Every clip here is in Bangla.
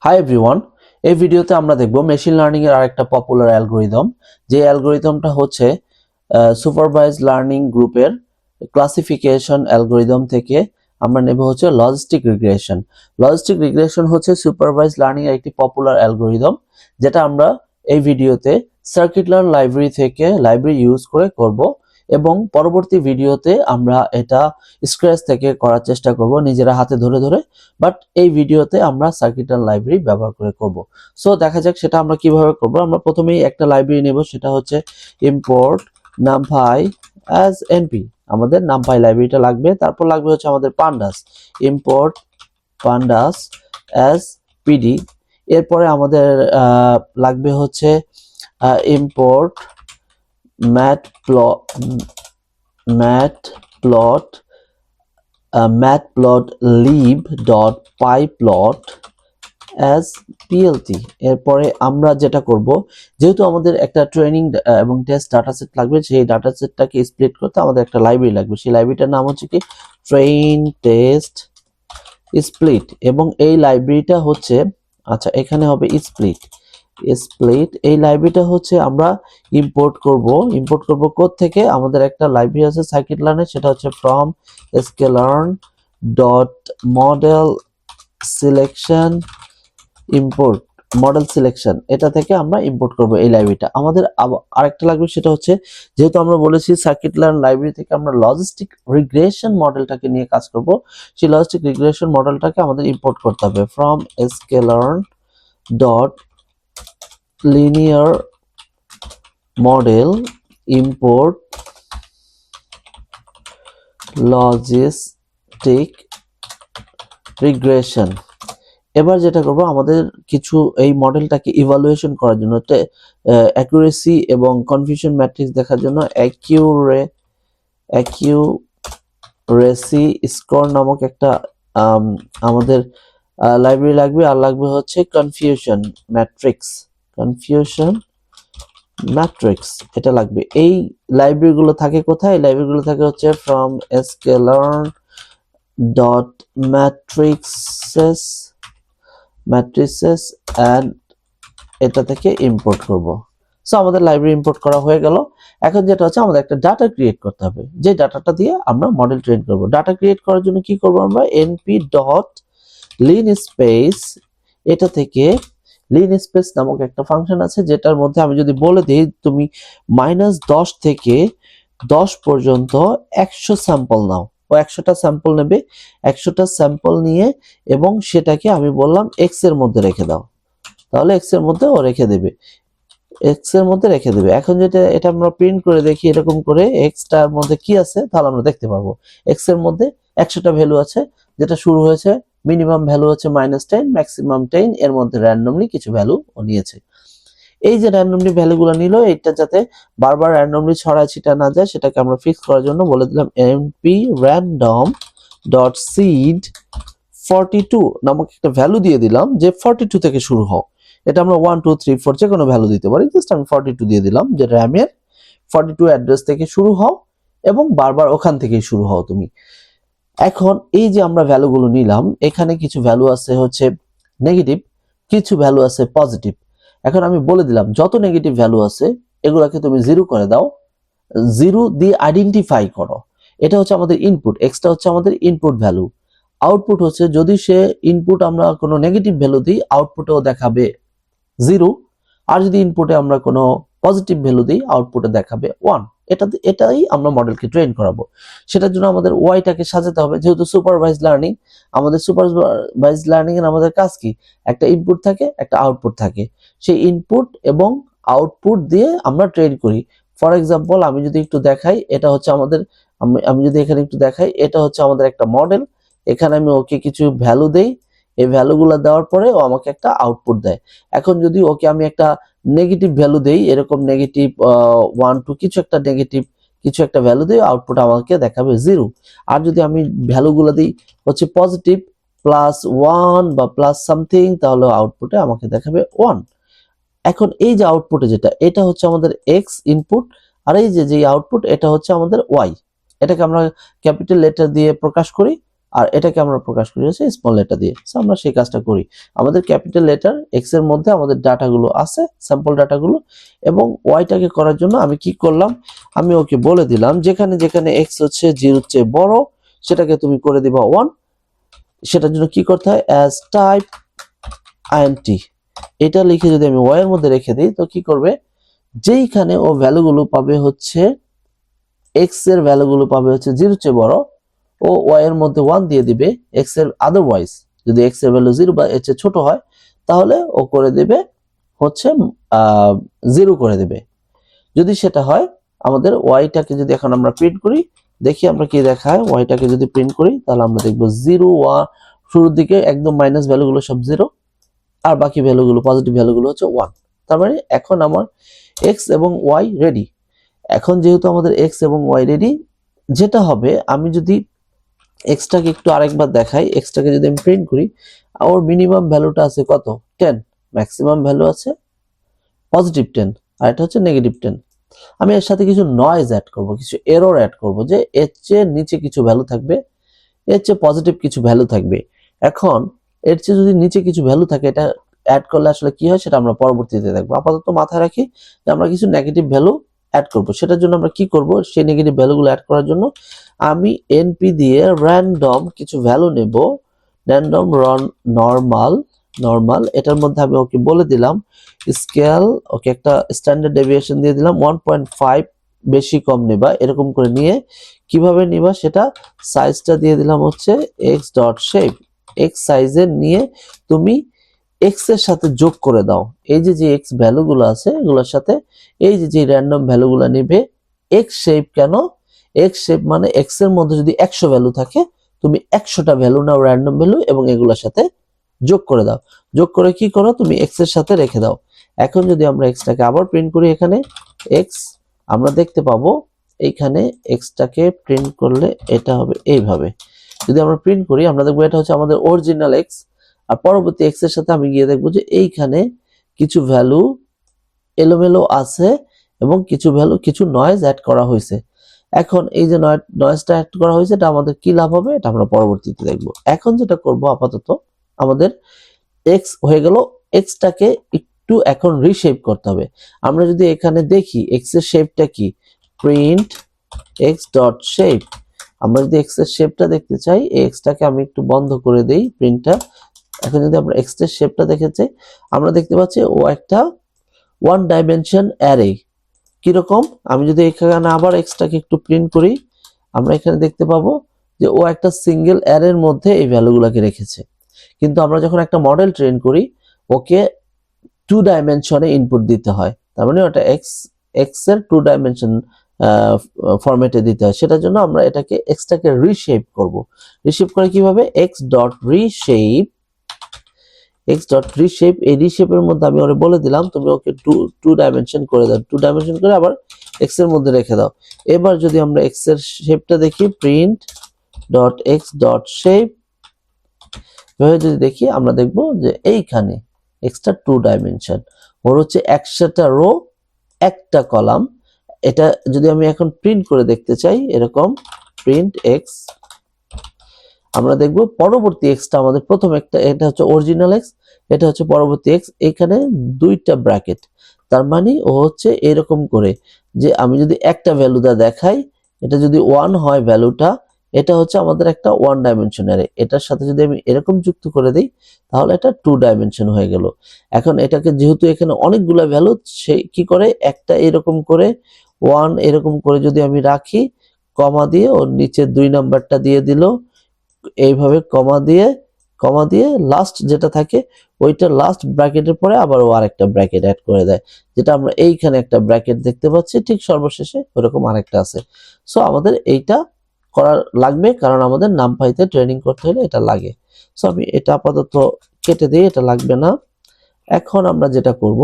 হাই এভরিওয়ান, এই ভিডিওতে আমরা দেখব মেশিন লার্নিং এর আরেকটা পপুলার অ্যালগরিদম। যে অ্যালগরিদমটা হচ্ছে সুপারভাইজ লার্নিং গ্রুপের ক্লাসিফিকেশন অ্যালগরিদম থেকে আমরা নেব হচ্ছে লজিস্টিক রিগ্রেশন। লজিস্টিক রিগ্রেশন হচ্ছে সুপারভাইজ লার্নিং এর একটি পপুলার অ্যালগরিদম, যেটা আমরা এই ভিডিওতে সার্কিট লার্ন লাইব্রেরি থেকে লাইব্রেরি ইউজ করে করব, এবং পরবর্তী ভিডিওতে আমরা এটা স্ক্র্যাচ থেকে করার চেষ্টা করব নিজেরা হাতে ধরে ধরে। বাট এই ভিডিওতে আমরা সার্কিট লার্ন লাইব্রেরি ব্যবহার করে করব। সো দেখা যাক সেটা আমরা কিভাবে করব। আমরা প্রথমেই একটা লাইব্রেরি নেব, সেটা হচ্ছে ইম্পোর্ট নামপাই অ্যাজ এনপি। আমাদের নামপাই লাইব্রেরিটা লাগবে। তারপর লাগবে হচ্ছে আমাদের pandas, import pandas as PD. এরপরে আমাদের লাগবে হচ্ছে ইম্পোর্ট ম্যাটপ্লট matplotlib.pyplot as plt। এরপরে আমরা যেটা করব, যেহেতু আমাদের একটা ট্রেনিং এবং টেস্ট ডাটাসেট লাগবে, সেই ডাটাসেটটাকে স্প্লিট করতে আমাদের একটা লাইব্রেরি লাগবে। সেই লাইব্রেরিটার নাম হচ্ছে কি ট্রেইন টেস্ট স্প্লিট, এবং এই লাইব্রেরিটা হচ্ছে এখানে হবে স্প্লিট। এই লাইব্রেরিটা হচ্ছে আমরা ইম্পোর্ট করব কোড থেকে। আমাদের একটা লাইব্রেরি আছে সার্কিট লার্নের, সেটা হচ্ছে from sklearn.model selection import model selection, এটা থেকে আমরা ইম্পোর্ট করব এই লাইব্রেরিটা। আমাদের আরেকটা লাগবে, সেটা হচ্ছে যেহেতু আমরা বলেছি সার্কিট লার্ন লাইব্রেরি থেকে আমরা লজিস্টিক রিগ্রেশন মডেলটাকে নিয়ে কাজ করব, সেই লজিস্টিক রিগ্রেশন মডেলটাকে আমাদের ইম্পোর্ট করতে হবে from sklearn.linear model import logistic regression. এবার যেটা করব, আমাদের কিছু এই মডেলটাকে ইভালুয়েশন করার জন্য, অ্যাকুরেসি এবং কনফিউশন ম্যাট্রিক্স দেখার জন্য অ্যাকিউরেসি স্কোর নামক একটা আমাদের লাইব্রেরি লাগবে। আর লাগবে হচ্ছে কনফিউশন ম্যাট্রিক্স, এটা লাগবে। এই লাইব্রেরিগুলো থাকে কোথায়? এই লাইব্রেরিগুলো থাকে হচ্ছে ফ্রম sklearn.matrices অ্যান্ড এটা থেকে ইম্পোর্ট করব। সো আমাদের লাইব্রেরি ইম্পোর্ট করা হয়ে গেল। এখন যেটা হচ্ছে, আমাদের একটা ডাটা ক্রিয়েট করতে হবে, যে ডাটাটা দিয়ে আমরা মডেল ট্রেন করব। ডাটা ক্রিয়েট করার জন্য কি করব আমরা? np.linspace, এটা থেকে linspace নামক একটা ফাংশন আছে, যেটার মধ্যে আমি যদি বলে দিই তুমি -10 থেকে 10 পর্যন্ত 100 স্যাম্পল নাও, ও 100টা স্যাম্পল নেবে। 100টা স্যাম্পল নিয়ে এবং সেটাকে আমি বললাম এক্স এর মধ্যে রেখে দাও, তাহলে এক্স এর মধ্যে ও রেখে দেবে, এখন যেটা এটা আমরা প্রিন্ট করে দেখি, এরকম করে এক্সটার মধ্যে কি আছে তাহলে আমরা দেখতে পারবো। এক্স এর মধ্যে 100টা ভ্যালু আছে, যেটা শুরু হয়েছে মিনিমাম ভ্যালু হচ্ছে -10, ম্যাক্সিমাম 10, এর মধ্যে র্যান্ডমলি কিছু ভ্যালু ও নিয়েছে। এই যে র্যান্ডমলি ভ্যালুগুলো নিল, এটা যাতে বারবার র্যান্ডমলি ছড়ায় ছিটা না যায়, সেটাকে আমরা ফিক্স করার জন্য বলে দিলাম np random.seed 42 নামক একটা ভ্যালু দিয়ে দিলাম, যে 42 থেকে শুরু হও। এটা আমরা 1 2 3 4 যে কোনো ভ্যালু দিতে পারি, জাস্ট আমি 42 দিয়ে দিলাম, যে র্যামের 42 অ্যাড্রেস থেকে শুরু হও এবং বারবার ওখান থেকেই শুরু হও তুমি। এখন এই যে আমরা ভ্যালুগুলো নিলাম, এখানে কিছু ভ্যালু আছে হচ্ছে নেগেটিভ, কিছু ভ্যালু আছে পজিটিভ। এখন আমি বলে দিলাম যত নেগেটিভ ভ্যালু আছে এগুলাকে তুমি জিরো করে দাও, জিরো দিয়ে আইডেন্টিফাই করো। এটা হচ্ছে আমাদের ইনপুট, এক্সটা হচ্ছে আমাদের ইনপুট ভ্যালু। আউটপুট হচ্ছে যদি সে ইনপুট আমরা কোনো নেগেটিভ ভ্যালু দিই, আউটপুটেও দেখাবে জিরো। আর যদি ইনপুটে আমরা কোনো পজিটিভ ভ্যালু দিই, আউটপুটে দেখাবে 1। এটাই আমরা মডেলকে ট্রেন করাবো। সেটার জন্য আমাদের ওয়াইটাকে সাজাতে হবে। যেহেতু সুপারভাইজ লার্নিং, আমাদের সুপারভাইজ লার্নিং এর আমাদের কাজ কি? একটা ইনপুট থাকে, একটা আউটপুট থাকে। সেই ইনপুট এবং আউটপুট দিয়ে আমরা ট্রেন করি। ফর এক্সাম্পল আমি যদি একটু দেখাই, এটা হচ্ছে আমাদের, আমি যদি এখানে একটু দেখাই, এটা হচ্ছে আমাদের একটা মডেল। এখানে আমি ওকে কিছু ভ্যালু দেই, এই ভ্যালুগুলো দেওয়ার পরে ও আমাকে একটা আউটপুট দেয়। এখন যদি ওকে আমি একটা নেগেটিভ ভ্যালু দেই, এরকম নেগেটিভ 1 2 কিছু একটা নেগেটিভ কিছু একটা ভ্যালু দিই, আউটপুট আমাকে দেখাবে 0। আর যদি আমি ভ্যালুগুলো দিই হচ্ছে পজিটিভ +1 বা প্লাস সামথিং, তাহলে আউটপুটে আমাকে দেখাবে 1। এখন এই যে আউটপুটে যেটা, এটা হচ্ছে আমাদের এক্স ইনপুট, আর এই যে আউটপুট, এটা হচ্ছে আমাদের ওয়াই। এটাকে আমরা ক্যাপিটাল লেটার দিয়ে প্রকাশ করি, আর এটাকে আমরা প্রকাশ করি হচ্ছে স্মল লেটার দিয়ে। সো আমরা সেই কাজটা করি। আমাদের ক্যাপিটাল লেটার এক্স এর মধ্যে আমাদের ডাটাগুলো আছে, স্যাম্পল ডাটাগুলো, এবং ওয়াইটাকে করার জন্য আমি কি করলাম, আমি ওকে বলে দিলাম যেখানে যেখানে এক্স হচ্ছে 0 চেয়ে বড় সেটাকে তুমি করে দিবা 1। সেটার জন্য কি করতে হয়, অ্যাজ টাইপ int এটা লিখে যদি আমি ওয়াই এর মধ্যে রেখে দিই তো কি করবে, যেইখানে ও ভ্যালুগুলো পাবে হচ্ছে এক্স এর ভ্যালুগুলো পাবে হচ্ছে 0 চেয়ে বড়, ও ওয়াই এর মধ্যে 1 দিয়ে দিবে। এক্স এর আদারওয়াইজ যদি এক্স এর ভ্যালু 0 বা এর চেয়ে ছোট হয় তাহলে ও করে দেবে হচ্ছে 0 করে দেবে। যদি সেটা হয় আমাদের ওয়াইটাকে যদি এখন আমরা প্রিন্ট করি, দেখি আমরা কি দেখায়, ওয়াইটাকে যদি প্রিন্ট করি তাহলে আমরা দেখবো 0 1 শুরুর দিকে একদম মাইনাস ভ্যালুগুলো সব 0 আর বাকি ভ্যালুগুলো পজিটিভ ভ্যালুগুলো হচ্ছে 1। তার মানে এখন আমার এক্স এবং ওয়াই রেডি। এখন যেহেতু আমাদের এক্স এবং ওয়াই রেডি, যেটা হবে আমি যদি এক্সটাকে একটু আরেকবার দেখাই, এক্সটাকে যদি আমি প্রিন্ট করি, ওর মিনিমাম ভ্যালুটা আছে কত 10, ম্যাক্সিমাম ভ্যালু আছে পজিটিভ 10 আর এটা হচ্ছে নেগেটিভ 10। আমি এর সাথে কিছু নয়েজ অ্যাড করব, কিছু এরর অ্যাড করব, যে এর চেয়ে নিচে কিছু ভ্যালু থাকবে, এর চেয়ে পজিটিভ কিছু ভ্যালু থাকবে। এখন এর চেয়ে যদি নিচে কিছু ভ্যালু থাকে এটা অ্যাড করলে আসলে কি হয় সেটা আমরা পরবর্তীতে দেখবো। আপাতত মাথায় রাখি যে আমরা কিছু নেগেটিভ ভ্যালু অ্যাড করব। সেটার জন্য আমরা কি করব, সেই নেগেটিভ ভ্যালুগুলো অ্যাড করার জন্য আমি এনপি দিয়ে র্যান্ডম কিছু ভ্যালু নেব, র্যান্ডম নর্মাল এটার মধ্যে আমি ওকে বলে দিলাম স্কেল, ওকে একটা স্ট্যান্ডার্ড ডেভিয়েশন দিয়ে দিলাম 1.5, বেশি কম নেবা এরকম করে নিয়ে কিভাবে নিবা সেটা সাইজটা দিয়ে দিলাম হচ্ছে x.shape, এক্স সাইজের নিয়ে তুমি এক্স এর সাথে যোগ করে দাও। এই যে এক্স ভ্যালুগুলো আছে এগুলোর সাথে এই যে র্যান্ডম ভ্যালুগুলো নিবে। এক্স শেপ কেন, এক্স শেপ মানে এক্স এর মধ্যে যদি 100 ভ্যালু থাকে তুমি 100টা ভ্যালু নাও র্যান্ডম ভ্যালু এবং এগুলোর সাথে যোগ করে দাও। যোগ করে কি করো, তুমি এক্স এর সাথে রেখে দাও। এখন যদি আমরা এক্সটাকে আবার প্রিন্ট করি, এখানে এক্স আমরা দেখতে পাবো, এইখানে এক্সটাকে প্রিন্ট করলে এটা হবে এইভাবে। যদি আমরা প্রিন্ট করি আমরা দেখবো এটা হচ্ছে আমাদের অরিজিনাল এক্স, আর পরবর্তী এক্স এর সাথে আমি গিয়ে দেখবো যে এইখানে কিছু ভ্যালু এলোমেলো আছে এবং কিছু ভ্যালু কিছু নয়েজ অ্যাড করা হয়েছে। এখন এই যে নয়েজটা অ্যাড করা হয়েছে এটা আমাদের কি লাভ হবে এটা আমরা পরবর্তীতে দেখবো। এখন যেটা করব আপাতত আমাদের এক্স হয়ে গেল, এক্সটাকে একটু এখন রিশেপ করতে হবে। আমরা যদি এখানে দেখি এক্স এর শেপটা কি, প্রিন্ট এক্স ডট শেপ, আমরা যদি এক্স এর শেপটা দেখতে চাই এক্সটাকে আমি একটু বন্ধ করে দেই প্রিন্টটা। এখন যদি আমরা এক্স এর শেপটা দেখতে চাই আমরা দেখতে পাচ্ছি ও একটা ওয়ান ডাইমেনশন অ্যারে। কিরকম, আমি যদি এখানে আবার এক্সটাকে একটু প্রিন্ট করি আমরা এখানে দেখতে পাবো যে ও একটা সিঙ্গেল অ্যারের মধ্যে এই ভ্যালুগুলোকে রেখেছে। কিন্তু আমরা যখন একটা মডেল ট্রেন করি ওকে 2 ডাইমেনশনে ইনপুট দিতে হয়, তার মানে ওটা এক্স এর 2 ডাইমেনশন ফরম্যাটে দিতে হয়। সেটার জন্য আমরা এটাকে এক্সটাকে রিশেপ করব। রিশেপ করে কিভাবে, এক্স ডট রিশেপ, এই রিশেপের মধ্যে আমি ওরে বলে দিলাম তুমি ওকে 2 ডাইমেনশন করে দাও, 2 ডাইমেনশন করে আবার এক্স এর মধ্যে রেখে দাও। এবার যদি আমরা এক্স এর শেপটা দেখি print dot x dot shape, এভাবে যদি দেখি আমরা দেখবো যে এইখানে এক্সটা 2 ডাইমেনশন, ওর হচ্ছে 100টা রো একটা কলাম। এটা যদি আমি এখন প্রিন্ট করে দেখতে চাই এরকম প্রিন্ট এক্স, আমরা দেখব পরবর্তী এক্সটা আমাদের প্রথম একটা, এটা হচ্ছে অরিজিনাল এক্স, এটা হচ্ছে পরবর্তী এক্স, এখানে 2টা ব্র্যাকেট। তার মানে ও হচ্ছে এরকম করে যে আমি যদি একটা ভ্যালুটা দেখাই এটা যদি 1 হয় ভ্যালুটা, এটা হচ্ছে আমাদের একটা 1 ডাইমেনশন অ্যারে। এটার সাথে যদি আমি এরকম যুক্ত করে দিই তাহলে এটা 2 ডাইমেনশন হয়ে গেল। এখন এটাকে যেহেতু এখানে অনেকগুলো ভ্যালু, সে কি করে একটা এরকম করে 1 এরকম করে যদি আমি রাখি কমা দিয়ে ওর নিচে 2 নাম্বারটা দিয়ে দিল, এইভাবে কমা দিয়ে লাস্ট যেটা থাকে ওইটা লাস্ট ব্র্যাকেটের পরে আবার ও আরেকটা ব্র্যাকেট অ্যাড করে দেয়, যেটা আমরা এইখানে একটা ব্র্যাকেট দেখতে পাচ্ছি ঠিক সর্বশেষে ওরকম আরেকটা আছে। সো আমাদের এইটা করা লাগবে কারণ আমাদের নামপাইতে ট্রেনিং করতে হলে এটা লাগে। সো আমি এটা আপাতত কেটে দিই, এটা লাগবে না। এখন আমরা যেটা করব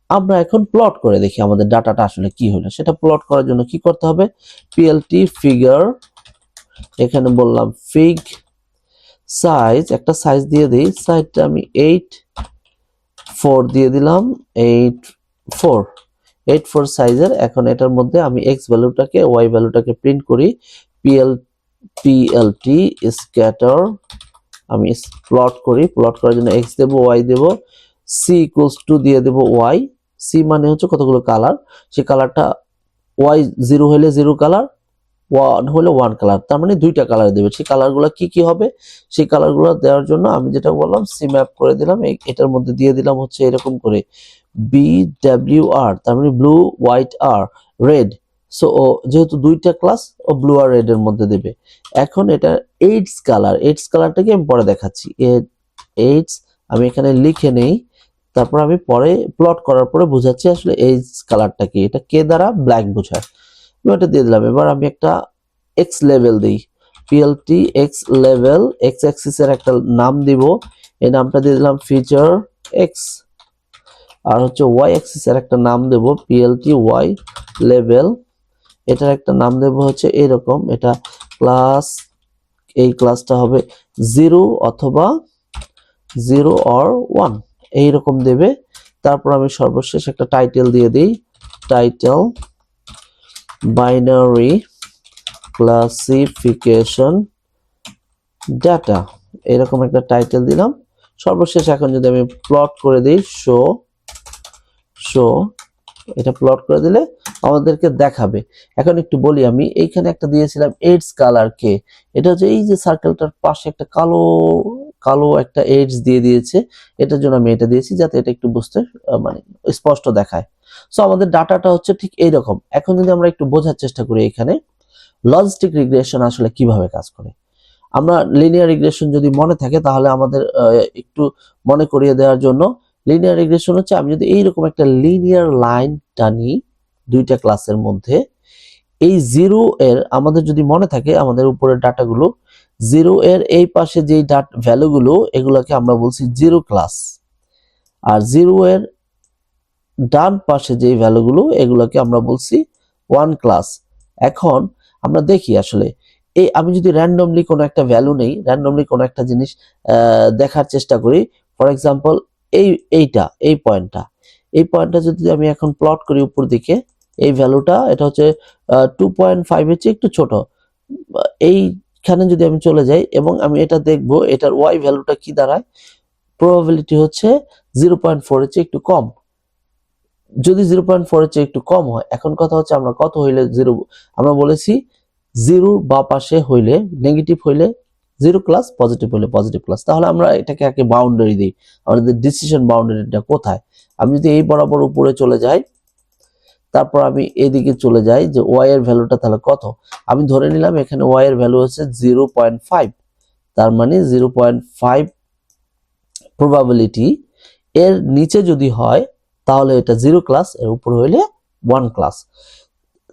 আমরা এখন প্লট করে দেখি আমাদের ডাটাটা আসলে কি হলো। সেটা প্লট করার জন্য কি করতে হবে, পিএলটি ফিগার, এখানে বললাম ফিগ সাইজ, একটা সাইজ দিয়ে দিই, সাইজটা আমি 8.4 দিয়ে দিলাম, 8.4 সাইজের। এখন এটার মধ্যে আমি এক্স ভ্যালুটাকে ওয়াই ভ্যালুটাকে প্রিন্ট করি, পিএল পিএলটি স্ক্যাটার, আমি প্লট করি, প্লট করার জন্য এক্স দেব, ওয়াই দেব, সি ইকুয়ালস টু দিয়ে দেব ওয়াই। সি মানে হচ্ছে কতগুলো কালার, সেই কালারটা ওয়াই 0 হলে 0 কালার, 1 হলে 1 কালার, তার মানে দুইটা কালার দেবে। সেই কালারগুলো কি কি হবে, সেই কালারগুলো দেওয়ার জন্য আমি যেটা বললাম সি ম্যাপ করে দিলাম, এটার মধ্যে দিয়ে দিলাম হচ্ছে এরকম করে BWR, তার মানে ব্লু হোয়াইট আর রেড। সো যেহেতু দুইটা ক্লাস, ও ব্লু আর রেড এর মধ্যে দেবে। এখন এটা এইডস কালার, এইডস কালারটাকে আমি পরে দেখাচ্ছি। এইডস আমি এখানে লিখে নেই, তারপর আমি পরে প্লট করার পরে বোঝাচ্ছি আসলে এইডস কালারটা কি। এটা কে দ্বারা, ব্ল্যাক বোঝায়। আমি ওটা দিয়ে দিলাম। এবার আমি একটা এক্স লেভেল দিই, PLT x level, x Axis এর একটা নাম দিব, এই নামটা দিয়ে দিলাম ফিচার এক্স। আর হচ্ছে ওয়াই অ্যাক্সিস এর একটা নাম দেব পিএলটি ওয়াই লেভেল, এটার একটা নাম দেব হচ্ছে এরকম, এটা ক্লাস, এই ক্লাসটা হবে 0 অথবা 0 অর 1 এইরকম দেবে। তারপর আমি সর্বশেষ একটা টাইটেল দিয়ে দিই, টাইটেল বাইনারি ক্লাসিফিকেশন ডাটা, এরকম একটা টাইটেল দিলাম। সর্বশেষ এখন যদি আমি প্লট করে দিই, শো শো, এটা প্লট করে দিলে আমাদেরকে দেখাবে। এখন একটু বলি, আমি এইখানে একটা দিয়েছিলাম এইডস কালার কে, এটা হচ্ছে এই যে সার্কেলটার পাশে একটা কালো কালো একটা এইডস দিয়ে দিয়েছে, এটার জন্য আমি এটা দিয়েছি যাতে এটা একটু বুঝতে মানে স্পষ্ট দেখায়। সো আমাদের ডাটাটা হচ্ছে ঠিক এইরকম। এখন যদি আমরা একটু বোঝার চেষ্টা করি এখানে লজিস্টিক রিগ্রেশন আসলে কিভাবে কাজ করে। আমরা লিনিয়ার রিগ্রেশন যদি মনে থাকে তাহলে আমাদের একটু মনে করিয়ে দেওয়ার জন্য, লিনিয়ার রিগ্রেশন হচ্ছে আমি যদি এইরকম একটা লিনিয়ার লাইন টানি দুইটা ক্লাসের মধ্যে, এই 0 এর আমাদের যদি মনে থাকে আমাদের উপরের ডাটাগুলো, 0 এর এই পাশে যেই ভ্যালুগুলো এগুলোকে আমরা বলছি 0 ক্লাস, আর 0 এর ডান পাশে যেই ভ্যালুগুলো এগুলোকে আমরা বলছি 1 ক্লাস। এখন আমরা দেখি আসলে এই আমি যদি র্যান্ডমলি কোনো একটা ভ্যালু নেই, র্যান্ডমলি কোনো একটা জিনিস দেখার চেষ্টা করি, ফর এক্সাম্পল এই পয়েন্টটা যদি আমি এখন প্লট করি উপর দিকে, এই ভ্যালুটা এটা হচ্ছে 2.5 এর চেয়ে একটু ছোট, এইখানে যদি আমি চলে যাই এবং আমি এটা দেখব এটার ওয়াই ভ্যালুটা কি দাঁড়ায়, প্রবাবিলিটি হচ্ছে 0.4 এর চেয়ে একটু কম। যদি 0.4 এর চেয়ে একটু কম হয়, এখন কথা হচ্ছে আমরা কত হইলে 0, আমরা বলেছি 0 বা পাশে হইলে নেগেটিভ হইলে 0 ক্লাস, পজিটিভ হইলে পজিটিভ ক্লাস। তাহলে আমরা এটাকে আগে বাউন্ডারি দিই, আমাদের ডিসিশন বাউন্ডারিটা কোথায়। আমি যদি এই বরাবর উপরে চলে যাই, তারপর আমি এদিকে চলে যাই যে ওয়াই এর ভ্যালুটা তাহলে কত, আমি ধরে নিলাম এখানে ওয়াই এর ভ্যালু হচ্ছে 0.5, তার মানে 0.5 প্রবাবিলিটি, এর নিচে যদি হয় তাহলে এটা 0 ক্লাস, এর উপর হইলে 1 ক্লাস।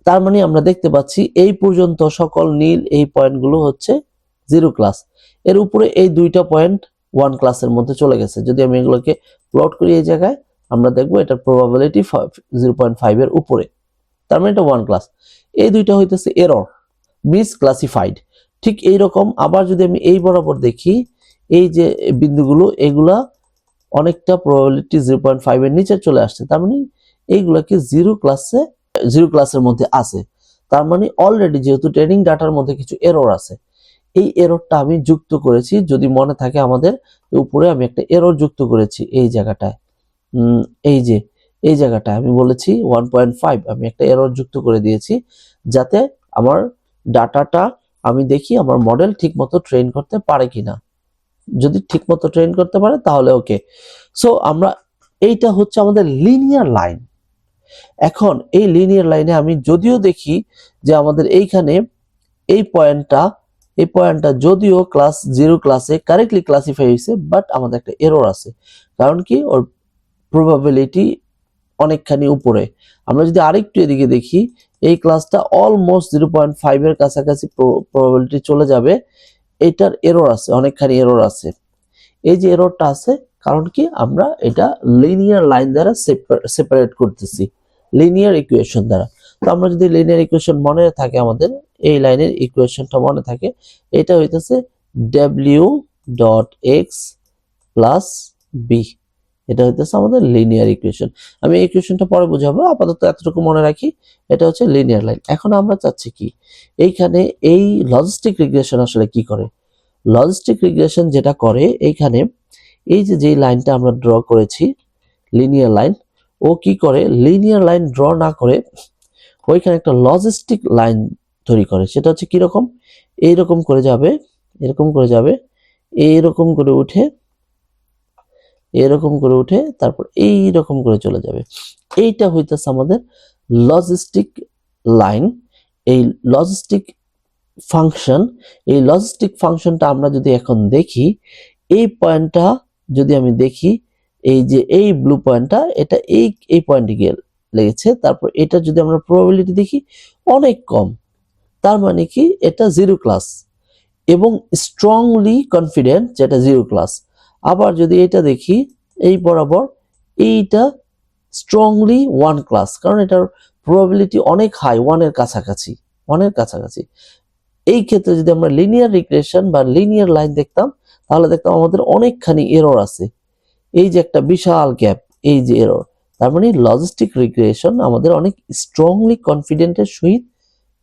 তার মানে আমরা দেখতে পাচ্ছি এই পর্যন্ত সকল নীল এই পয়েন্টগুলো হচ্ছে 0 ক্লাস, এর উপরে এই দুইটা পয়েন্ট 1 ক্লাসের মধ্যে চলে গেছে। যদি আমি এগুলোকে প্লট করি এই জায়গায়, আমরা দেখবো এটার প্রবাবিলিটি 0.5 এর উপরে, তার মানে এটা 1 ক্লাস। এই দুইটা হইতেছে এরর, মিস ক্লাসিফাইড। ঠিক এইরকম আবার যদি আমি এই বরাবর দেখি, এই যে বিন্দুগুলো এগুলা অনেকটা প্রবাবিলিটি 0.5 এর নিচে চলে আসছে, তার মানে এইগুলাকে 0 ক্লাসের মধ্যে আছে। তার মানে অলরেডি যেহেতু ট্রেনিং ডাটার মধ্যে কিছু এরর আছে, এই এররটা আমি যুক্ত করেছি। যদি মনে থাকে আমাদের উপরে আমি একটা এরর যুক্ত করেছি এই জায়গাটায়, এই জায়গাটায় আমি বলেছি 1.5, আমি একটা এরর যুক্ত করে দিয়েছি যাতে আমার ডাটাটা আমি দেখি আমার মডেল ঠিকমতো ট্রেন করতে পারে কিনা। যদি ঠিকমতো ট্রেন করতে পারে তাহলে ওকে। সো আমরা, এইটা হচ্ছে আমাদের লিনিয়ার লাইন। এখন এই লিনিয়ার লাইনে আমি যদিও দেখি যে আমাদের এইখানে এই পয়েন্টটা যদিও ক্লাস 0 ক্লাসে কারেক্টলি ক্লাসিফাই হয়েছে, বাট আমাদের একটা এরর আছে। কারণ কি, ওর প্রবাবিলিটি অনেকখানি উপরে। আমরা যদি আরেকটু এদিকে দেখি, এই ক্লাসটা অলমোস্ট 0.5 এর কাছাকাছি প্রবাবিলিটি চলে যাবে, এটার এরর আছে, অনেকখানি এরর আছে। এই যে এররটা আছে, কারণ কি আমরা এটা লিনিয়ার লাইন দ্বারা সেপারেট করতেছি, লিনিয়ার ইকুয়েশন দ্বারা। তো আমরা যদি লিনিয়ার ইকুয়েশন মনে থাকে, আমাদের এই লাইনের ইকুয়েশনটা মনে থাকে, এটা হইতেছে w dot x plus B, এটা হইতেছে আমাদের লিনিয়ার ইকুয়েশন। আমি এই ইকুয়েশনটা পরে বোঝাবো, আপাতত এতটুকু মনে রাখি, এটা হচ্ছে লিনিয়ার লাইন। এখন আমরা চাচ্ছি কি, এইখানে এই লজিস্টিক রিগ্রেশন আসলে কি করে। লজিস্টিক রিগ্রেশন যেটা করে, এইখানে এই যে যেই লাইনটা আমরা ড্র করেছি লিনিয়ার লাইন, ও কি করে লিনিয়ার লাইন ড্র না করে ওইখানে একটা লজিস্টিক লাইন তৈরি করে। সেটা হচ্ছে কিরকম, এইরকম করে যাবে, এরকম করে যাবে, এইরকম করে উঠে, এরকম করে উঠে, তারপর এইরকম করে চলে যাবে। এইটা হইতেছে আমাদের লজিস্টিক লাইন। এই লজিস্টিক ফাংশন, এই লজিস্টিক ফাংশনটা আমরা যদি এখন দেখি, এই পয়েন্টটা যদি আমি দেখি, এই যে এই ব্লু পয়েন্টটা, এটা এই পয়েন্টে গিয়ে লেগেছে। তারপর এটা যদি আমরা প্রবাবিলিটি দেখি অনেক কম, তার মানে কি এটা জিরো ক্লাস, এবং স্ট্রংলি কনফিডেন্ট যেটা জিরো ক্লাস। আবার যদি এটা দেখি এই বরাবর, এইটা স্ট্রংলি ওয়ান ক্লাস, কারণ এটার প্রবাবিলিটি অনেক হাই, ওয়ানের কাছাকাছি, ওয়ানের কাছাকাছি। এই ক্ষেত্রে যদি আমরা লিনিয়ার রিগ্রেশন বা লিনিয়ার লাইন দেখতাম, তাহলে দেখতাম আমাদের অনেকখানি এরর আছে, এই যে একটা বিশাল গ্যাপ, এই যে এরর। তার মানে লজিস্টিক রিগ্রেশন আমাদের অনেক স্ট্রংলি কনফিডেন্টের সহিত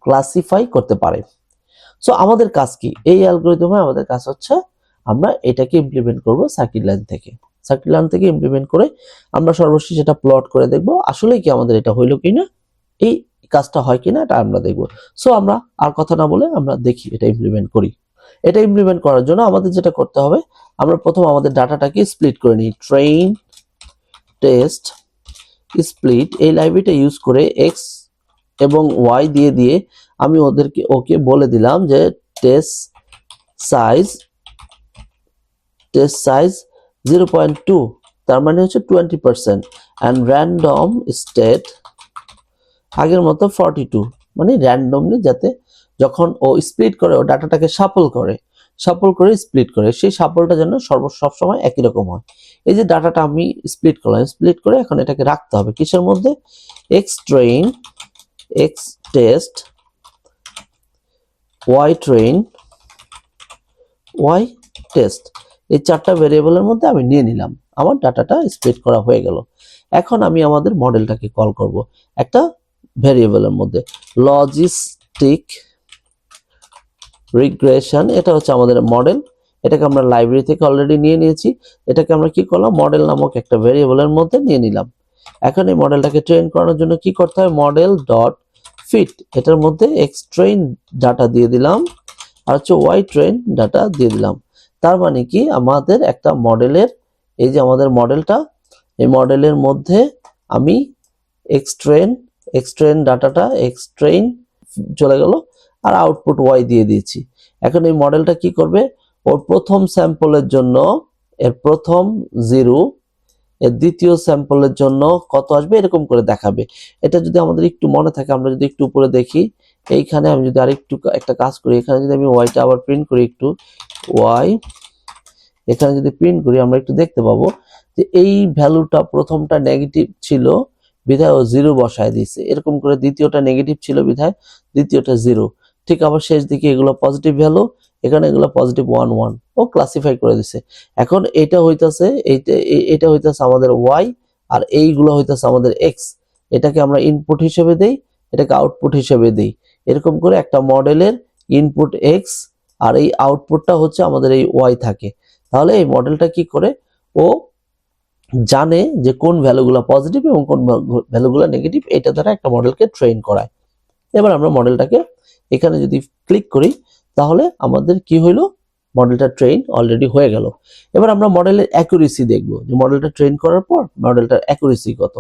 ক্লাসিফাই করতে পারে। সো আমাদের কাজ কি, এই অ্যালগরিদমে আমাদের কাজ হচ্ছে আমরা এটাকে ইমপ্লিমেন্ট করব সার্কিট লাইন থেকে। সার্কিট লাইন থেকে ইমপ্লিমেন্ট করে আমরা সর্বশেষ এটা প্লট করে দেখব আসলে কি আমাদের এটা হইলো কিনা, এই কাজটা হয় কিনা এটা আমরা দেখব। সো আমরা আর কথা না বলে আমরা দেখি এটা ইমপ্লিমেন্ট করি। এটা ইমপ্লিমেন্ট করার জন্য আমাদের যেটা করতে হবে, আমরা প্রথম আমাদের ডাটাটাকে স্প্লিট করে নিই। ট্রেন টেস্ট স্প্লিট, এই লাইব্রেরিটা ইউজ করে এক্স এবং ওয়াই দিয়ে দিয়ে আমি ওকে বলে দিলাম যে টেস্ট সাইজ 0.2, তার মানে হচ্ছে 20%, অ্যান্ড র্যান্ডম স্টেট আগের মতো 42, মানে র্যান্ডমলি যাতে যখন ও স্প্লিট করে, ও ডাটাটাকে শাফল করে স্প্লিট করে, সেই শাফলটা যেন সবসময় একই রকম হয়। এই যে ডাটাটা আমি স্প্লিট করলাম, স্প্লিট করে এখন এটাকে রাখতে হবে কিসের মধ্যে, X train, X test, Y train, Y test, এই চারটা ভেরিয়েবলের মধ্যে আমি নিয়ে নিলাম। আমার ডাটাটা স্প্লিট করা হয়ে গেল। এখন আমি আমাদের মডেলটাকে কল করব একটা ভেরিয়েবলের মধ্যে, লজিস্টিক রিগ্রেশন, এটা হচ্ছে আমাদের মডেল। এটাকে আমরা লাইব্রেরি থেকে অলরেডি নিয়ে নিয়েছি। এটাকে আমরা কি করলাম, মডেল নামক একটা ভেরিয়েবলের মধ্যে নিয়ে নিলাম। এখন এই মডেলটাকে ট্রেন করানোর জন্য কি করতে হয়, মডেল ডট ফিট, এটার মধ্যে এক্স ট্রেন ডাটা দিয়ে দিলাম, আর হচ্ছে ওয়াই ট্রেন ডাটা দিয়ে দিলাম। তার মানে কি আমাদের একটা মডেলের, এই যে আমাদের মডেলটা, এই মডেলের মধ্যে আমি এক্স ট্রেন ডাটাটা এক্স ট্রেন চলে গেল, আর আউটপুট ওয়াই দিয়ে দিয়েছি। এখন এই মডেলটা কি করবে, ওর প্রথম স্যাম্পলের জন্য এর প্রথম 0, এর দ্বিতীয় স্যাম্পলের জন্য কত আসবে এরকম করে দেখাবে। এটা যদি আমাদের একটু মনে থাকে, আমরা যদি একটু উপরে দেখি, এইখানে আমি যদি আরেকটু একটা কাজ করি, এখানে যদি আমি ওয়াইটা আবার প্রিন্ট করি, একটু ওয়াই এখানে যদি প্রিন্ট করি, আমরা একটু দেখতে পাবো যে এই ভ্যালুটা প্রথমটা নেগেটিভ ছিল বিধায় ও 0 বসায় দিয়েছে, এরকম করে দ্বিতীয়টা নেগেটিভ ছিল বিধায় দ্বিতীয়টা 0, ঠিক আবার শেষ দিকে এগুলো পজিটিভ ভ্যালু, এখানে এগুলো পজিটিভ 1 1, ও ক্লাসিফাই করে দিছে। এখন এটা হইতাছে, এটা হইতাছে আমাদের ওয়াই, আর এইগুলো হইতাছে আমাদের এক্স। এটাকে আমরা ইনপুট হিসেবে দেই, এটাকে আউটপুট হিসেবে দেই। এরকম করে একটা মডেলের ইনপুট এক্স আর এই আউটপুটটা হচ্ছে আমাদের এই ওয়াই থাকে। তাহলে এই মডেলটা কি করে, ও জানে যে কোন ভ্যালুগুলো পজিটিভ এবং কোন ভ্যালুগুলো নেগেটিভ, এটা দ্বারা একটা মডেলকে ট্রেন করায়। এবার আমরা মডেলটাকে এখানে যদি ক্লিক করি, তাহলে আমাদের কি হইলো, মডেলটা ট্রেন অলরেডি হয়ে গেল। এবার আমরা মডেলের অ্যাকুরেসি দেখব, যে মডেলটা ট্রেন করার পর মডেলটার অ্যাকুরেসি কত।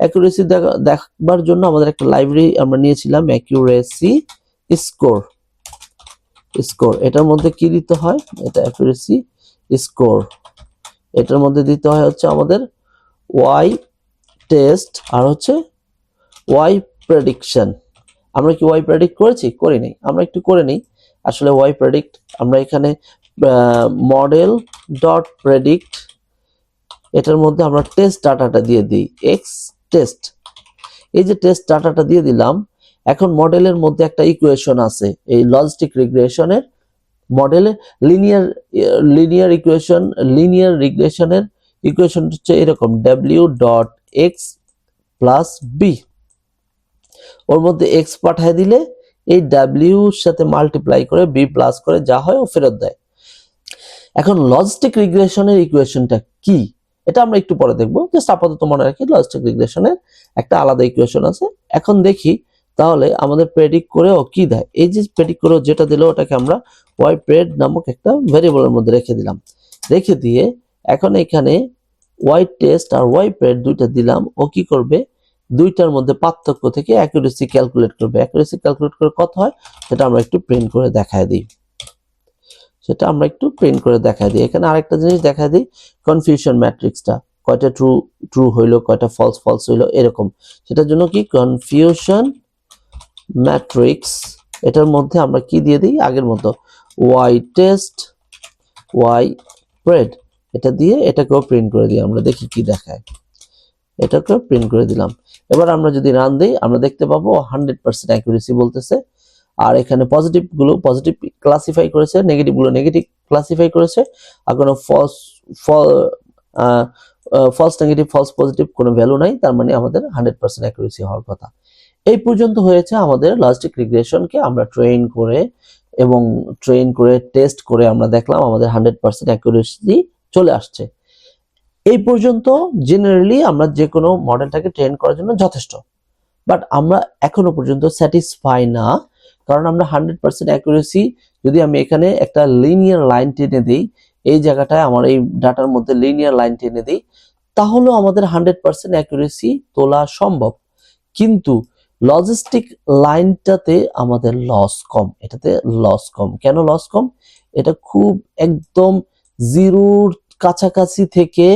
অ্যাকুরেসি দেখবার জন্য আমাদের একটা লাইব্রেরি আমরা নিয়েছিলাম, অ্যাকুরেসি স্কোর। এটার মধ্যে কি দিতে হয়, এটা অ্যাকুরেসি স্কোর, এটার মধ্যে দিতে হয় হচ্ছে আমাদের ওয়াই টেস্ট আর হচ্ছে ওয়াই প্রেডিকশন। আমরা কি ওয়াই প্রেডিক্ট করেছি, করি নাই, আমরা একটু করে নিই। আসলে ওয়াই প্রেডিক্ট আমরা এখানে মডেল ডট প্রেডিক্ট, এটার মধ্যে আমরা টেস্ট ডাটাটা দিয়ে দিই, এক্স টেস্ট। এই যে টেস্ট ডাটাটা দিয়ে দিলাম, এখন মডেলের মধ্যে একটা ইকুয়েশন আছে, এই লজিস্টিক রিগ্রেশনের মডেলে লিনিয়ার রিগ্রেশনের ইকুয়েশন হচ্ছে এরকম w dot x plus b, ওর মধ্যে এক্স পাঠিয়ে দিলে এই ডাব্লিউর সাথে মাল্টিপ্লাই করে বি প্লাস করে যা হয় ও ফেরত দেয়। এখন লজিস্টিক রিগ্রেশনের ইকুয়েশনটা কি এটা আমরা একটু পরে দেখবো, জাস্ট আপাতত মনে রাখি লজিস্টিক রিগ্রেশনের একটা আলাদা ইকুয়েশন আছে। এখন দেখি তাহলে আমাদের প্রেডিক্ট করেও কি দেয়। এই যে প্রেডিক্ট করেও যেটা দিল ওটাকে আমরা ওয়াই প্রেড নামক একটা ভেরিয়েবলের মধ্যে রেখে দিলাম, রেখে দিয়ে এখন এখানে ওয়াই টেস্ট আর ওয়াই প্রেড দুইটা দিলাম। ও কি করবে, দুইটার মধ্যে পার্থক্য থেকে অ্যাকুরেসি ক্যালকুলেট করবে। অ্যাকুরেসি ক্যালকুলেট করে কত হয় সেটা আমরা একটু প্রিন্ট করে দেখায় দিই, এখানে আরেকটা জিনিস দেখায় দিই, কনফিউশন ম্যাট্রিক্সটা কয়টা ট্রু ট্রু হইলো, কয়টা ফলস ফলস হইলো এরকম। সেটার জন্য কি কনফিউশন ম্যাট্রিক্স, এটার মধ্যে আমরা কি দিয়ে দিই আগের মতো ওয়াই টেস্ট ওয়াই প্রেড, এটা দিয়ে এটাকেও প্রিন্ট করে দিই, আমরা দেখি কি দেখায়। এটাকেও প্রিন্ট করে দিলাম। এবার আমরা যদি রান দিই আমরা দেখতে পাবো 100% অ্যাকুরেসি বলতেছে। আর এখানে পজিটিভ গুলো পজিটিভ ক্লাসিফাই করেছে, নেগেটিভ গুলো নেগেটিভ ক্লাসিফাই করেছে, আর কোনো ফলস নেগেটিভ ফলস পজিটিভ কোনো ভ্যালু নাই, তার মানে আমাদের 100% অ্যাকুরেসি হওয়ার কথা। এই পর্যন্ত হয়েছে আমাদের লজিস্টিক রিগ্রেশনকে আমরা ট্রেন করে টেস্ট করে আমরা দেখলাম আমাদের 100% অ্যাকুরেসি চলে আসছে। এই পর্যন্ত জেনারেলি আমরা যে কোনো মডেলটাকে ট্রেন করার জন্য যথেষ্ট, বাট আমরা এখনো পর্যন্ত স্যাটিসফাই না, কারণ আমরা 100% অ্যাকুরেসি যদি আমি এখানে একটা লিনিয়ার লাইন টেনে দিই, এই জায়গাটায় আমার এই ডাটার মধ্যে লিনিয়ার লাইন টেনে দিই, তাহলেও আমাদের 100% অ্যাকুরেসি তোলা সম্ভব। কিন্তু লজিস্টিক লাইনটাতে আমাদের লস কম, এটাতে লস কম। কেন লস কম? এটা খুব একদম জিরোর কাছাকাছি থেকে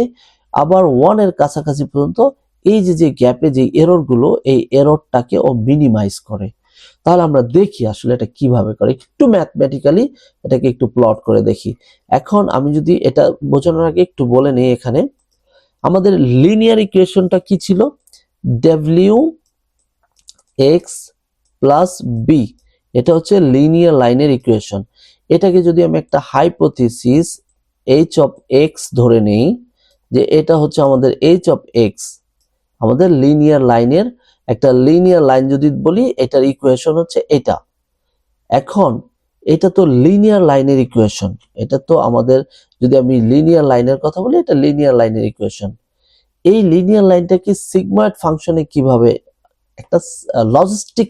আবার ওয়ানের কাছাকাছি পর্যন্ত এই যে গ্যাপে যে এরর গুলো, এই এররটাকে ও মিনিমাইজ করে। তাহলে আমরা দেখি আসলে এটা কিভাবে করে, একটু ম্যাথমেটিক্যালি এটাকে একটু প্লট করে দেখি। এখন আমি যদি এটা বোঝানোর আগে একটু বলে নিই, এখানে আমাদের লিনিয়ার ইকুয়েশনটা কি ছিল, ডব্লিউ এক্স প্লাস বি, এটা হচ্ছে লিনিয়ার লাইনের ইকুয়েশন। এটাকে যদি আমি একটা হাইপোথিসিস এইচ অফ এক্স ধরে নেই, যে এটা হচ্ছে আমাদের এইচ অফ এক্স, আমাদের লিনিয়ার লাইনের একটা লিনিয়ার লাইন যদি বলি, এটার ইকুয়েশন হচ্ছে এটা। এখন এটা তো লিনিয়ার লাইনের ইকুয়েশন, এটা তো আমাদের যদি আমি লিনিয়ার লাইনের কথা বলি, এটা লিনিয়ার লাইনের ইকুয়েশন। এই লিনিয়ার লাইনটাকে সিগময়েড ফাংশনে কিভাবে একটা লজিস্টিক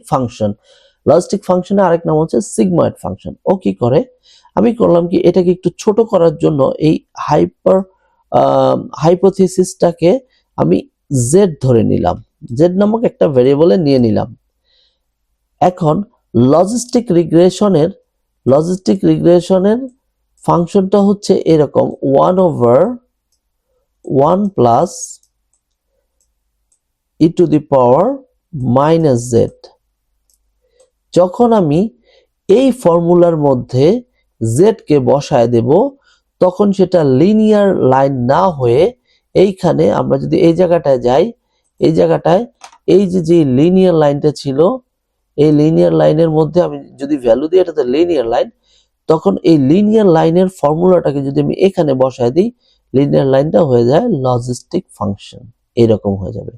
ফাংশনের আরেক নাম হচ্ছে সিগময়েড ফাংশন। ও কি করে, আমি করলাম কি এটাকে একটু ছোট করার জন্য এই হাইপোথিসিসটাকে আমি জেড ধরে নিলাম, জেড নামক একটা ভেরিয়েবলে নিয়ে নিলাম। এখন লজিস্টিক রিগ্রেশনের ফাংশনটা হচ্ছে এরকম 1/1 plus e to the power minus Z. যখন আমি এই ফর্মুলার মধ্যে জেড কে বসায় দেব, তখন সেটা লিনিয়ার লাইন না হয়ে এইখানে আমরা যদি এই জায়গাটায় যাই, এই জায়গাটায় এই যে লিনিয়ার লাইনটা ছিল, এই লিনিয়ার লাইনের মধ্যে আমি যদি ভ্যালু দিই, এটাতে লিনিয়ার লাইন, তখন এই লিনিয়ার লাইনের ফর্মুলাটাকে যদি আমি এখানে বসায় দিই, লিনিয়ার লাইনটা হয়ে যায় লজিস্টিক ফাংশন, এরকম হয়ে যাবে।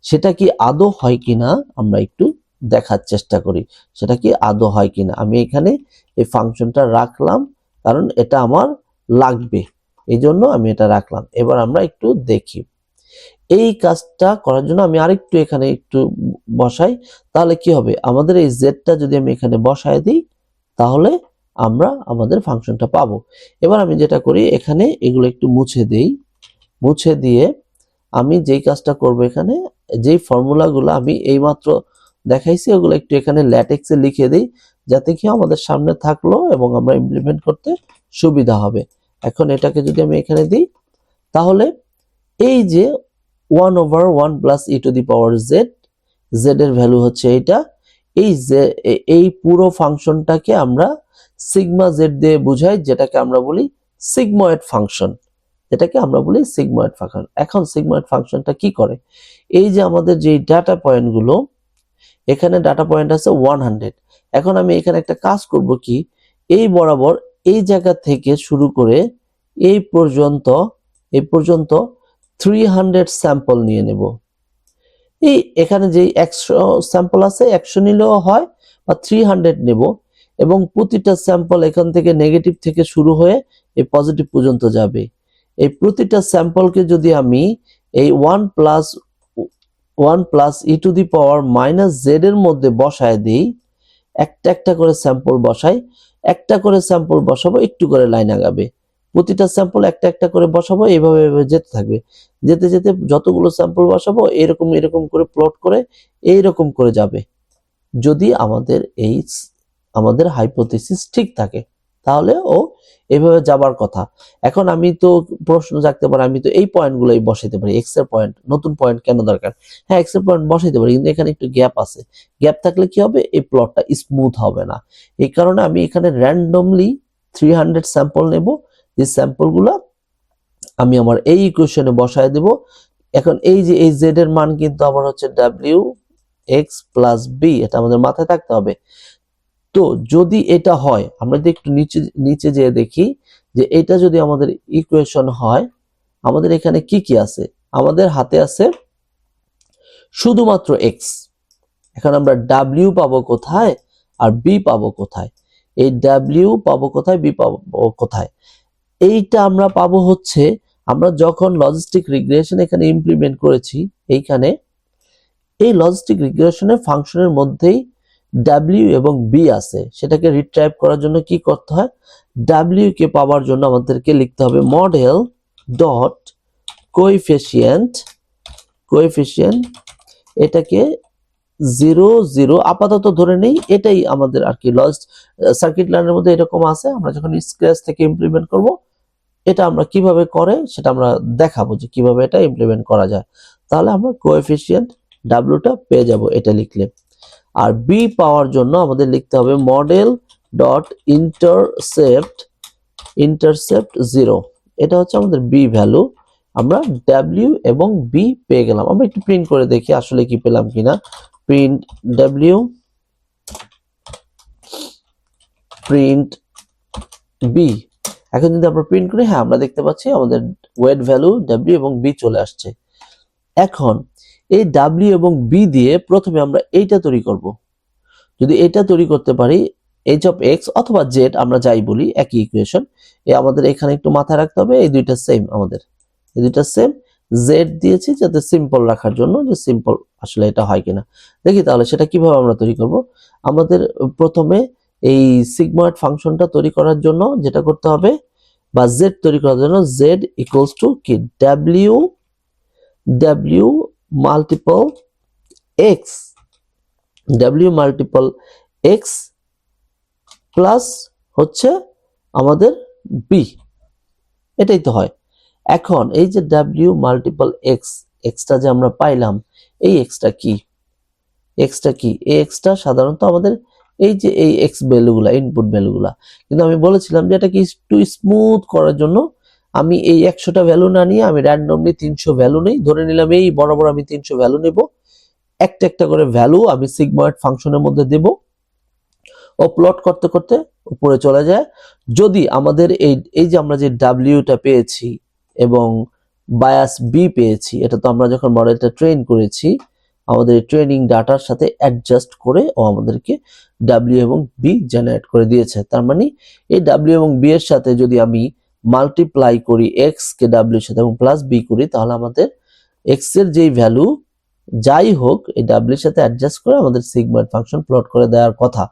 সেটা কি আদৌ হয় কিনা আমরা একটু দেখার চেষ্টা করি, সেটা কি আদৌ হয় কিনা। আমি এখানে এই ফাংশনটা রাখলাম, কারণ এটা আমার লাগবে, এই জন্য আমি এটা রাখলাম। এবার আমরা একটু দেখি এই কাজটা করার জন্য আমি আরেকটু এখানে একটু বসাই, তাহলে কি হবে, আমাদের এই জেডটা যদি আমি এখানে বসায় দিই, তাহলে আমরা আমাদের ফাংশনটা পাবো। এবার আমি যেটা করি, এখানে এগুলো একটু মুছে দেই, মুছে দিয়ে আমি যেই কাজটা করব, এখানে যেই ফর্মুলাগুলো আমি এইমাত্র দেখাইছি ওগুলো একটু এখানে ল্যাটেক্সে লিখে দিই, যাতে কি আমাদের সামনে থাকলো এবং আমরা ইমপ্লিমেন্ট করতে সুবিধা হবে। এখন এটাকে যদি আমি এখানে দিই, তাহলে এই যে 1/1 plus e to the power Z, Z এর ভ্যালু হচ্ছে এইটা। এই পুরো ফাংশনটাকে আমরা সিগমা জেড দিয়ে বুঝাই, যেটাকে আমরা বলি সিগময়েড ফাংশন, এখন সিগময়েড ফাংশনটা কি করে, এই যে আমাদের যে ডাটা পয়েন্টগুলো, এখানে ডাটা পয়েন্ট আছে 100। এখন আমি এখানে একটা কাজ করব কি, এই বরাবর এই জায়গা থেকে শুরু করে এই পর্যন্ত 300 স্যাম্পল নিয়ে নেব। এই এখানে যে 100 স্যাম্পল আছে 100 নিলেও হয়, বা 300 নেব, এবং প্রতিটা স্যাম্পল এখান থেকে নেগেটিভ থেকে শুরু হয়ে এই পজিটিভ পর্যন্ত যাবে। এই প্রতিটা স্যাম্পলকে যদি আমি এই 1 plus E to the power minus Z এর মধ্যে বসায় দিই, একটা একটা করে স্যাম্পল বসাই, একটা করে স্যাম্পল বসাবো, একটু করে লাইন আগাবে, প্রতিটা স্যাম্পল একটা একটা করে বসাবো, এইভাবে এইভাবে যেতে থাকবে, যেতে যেতে যতগুলো স্যাম্পল বসাবো এরকম এরকম করে প্লট করে এইরকম করে যাবে। যদি আমাদের হাইপোথিসিস ঠিক থাকে তাহলে ও এইভাবে যাবার কথা। এখন আমি তো প্রশ্ন জাগতে পারে, আমি তো এই পয়েন্টগুলোই বসাইতে পারি, এক্স এর পয়েন্ট, নতুন পয়েন্ট কেন দরকার? হ্যাঁ, এক্স এর পয়েন্ট বসাইতে পারি, কিন্তু এখানে একটু গ্যাপ আছে, গ্যাপ থাকলে কি হবে, এই প্লটটা স্মুথ হবে না। এই কারণে আমি এখানে র্যান্ডমলি 300 স্যাম্পল নেব, যে স্যাম্পলগুলো আমি আমার এই ইকুয়েশনে বসায় দেব। এখন এই যে এই জেড এর মান কিন্তু আবার হচ্ছে ডাব্লিউ এক্স প্লাস বি, এটা আমাদের মাথায় থাকতে হবে। তো যদি এটা হয়, আমরা যদি একটু নিচে নিচে যেয়ে দেখি যে এটা যদি আমাদের ইকুয়েশন হয়, আমাদের এখানে কি কি আছে? আমাদের হাতে আছে শুধুমাত্র এক্স। এখন আমরা ডাব্লিউ পাবো কোথায় আর বি পাবো কোথায়? এই ডাব্লিউ পাবো কোথায়, বি পাবো কোথায়? এইটা আমরা পাবো হচ্ছে আমরা যখন লজিস্টিক রিগ্রেশন এখানে ইমপ্লিমেন্ট করেছি, এইখানে এই লজিস্টিক রিগ্রেশনের ফাংশনের মধ্যেই ডাব্লিউ এবং বি আছে, সেটাকে রিট্রাইভ করার জন্য কি করতে হয়, ডাব্লিউ কে পাওয়ার জন্য আমাদেরকে লিখতে হবে মডেল ডট কোএফিসিয়েন্ট, এটাকে 0 0 আপাতত ধরে নেই, এটাই আমাদের আর কি লজিস্ট সার্কিট লাইনের মধ্যে এরকম আছে। আমরা যখন স্ক্র্যাচ থেকে ইমপ্লিমেন্ট করব, এটা আমরা কিভাবে করে সেটা আমরা দেখাবো যে কিভাবে এটা ইমপ্লিমেন্ট করা যায়। তাহলে আমরা কোএফিসিয়েন্ট ডাব্লিউটা পেয়ে যাব এটা লিখলে। আর বি পাওয়ার জন্য আমাদের লিখতে হবে মডেল ডট ইন্টারসেপ্ট 0, এটা হচ্ছে আমাদের বি ভ্যালু। আমরা ডাব্লিউ এবং বি পেয়ে গেলাম। আমরা একটু প্রিন্ট করে দেখি আসলে কি পেলাম কিনা। Print W, print B. এখন যদি আমরা প্রিন্ট করি, হ্যাঁ আমরা দেখতে পাচ্ছি আমাদের ওয়েট ভ্যালু ডাব্লিউ এবং বি চলে আসছে। এখন এই ডাব্লিউ এবং বি দিয়ে প্রথমে আমরা এইটা তৈরি করব। যদি এটা তৈরি করতে পারি, এইচ অফ এক্স অথবা জেড আমরা যাই বলি, একই ইকুয়েশন। আমাদের এখানে একটু মাথায় রাখতে হবে এই দুইটা সেম, আমাদের এই দুইটা সেম। জেড দিয়েছি যাতে সিম্পল রাখার জন্য, যে সিম্পল আসলে এটা হয় কিনা দেখি। তাহলে সেটা কিভাবে আমরা তৈরি করব? আমাদের প্রথমে এই সিগময়েড ফাংশনটা তৈরি করার জন্য যেটা করতে হবে, বা জেড তৈরি করার জন্য, জেড ইকুয়ালস টু কি, W multiple x, W multiple x plus হচ্ছে আমাদের বি, এটাই তো হয়। এখন এই যে ডাব্লিউ মাল্টিপল এক্স, এক্সটা যে আমরা পাইলাম, এই এক্সটা কি, এই এক্সটা সাধারণত আমাদের এই যে এই এক্স ভ্যালুগুলা, ইনপুট ভ্যালুগুলা। কিন্তু আমি বলেছিলাম যে এটাকে একটু স্মুথ করার জন্য আমি এই 100টা ভ্যালু না নিয়ে আমি র্যান্ডমলি 300 ভ্যালু নেই, ধরে নিলাম এই বরাবর আমি 300 ভ্যালু নেব, একটা একটা করে ভ্যালু আমি সিগময়েড ফাংশনের মধ্যে দেব, ও প্লট করতে করতে উপরে চলে যায়। যদি আমাদের এই যে আমরা যে ডাব্লিউটা পেয়েছি এবং বায়াস বি পেয়েছি, এটা তো আমরা যখন মডেলটা ট্রেন করেছি আমাদের ট্রেনিং ডাটার সাথে অ্যাডজাস্ট করে ও আমাদেরকে ডাব্লিউ এবং বি জেনারেট করে দিয়েছে। তার মানে এই ডাব্লিউ এবং বি এর সাথে যদি আমি মাল্টিপ্লাই করি এক্স কে ডাব্লিউ এর সাথে এবং প্লাস বি করি, তাহলে আমাদের এক্স এর যেই ভ্যালু যাই হোক এই ডাব্লিউ এর সাথে অ্যাডজাস্ট করে আমাদের সিগময়েড ফাংশন প্লট করে দেওয়ার কথা।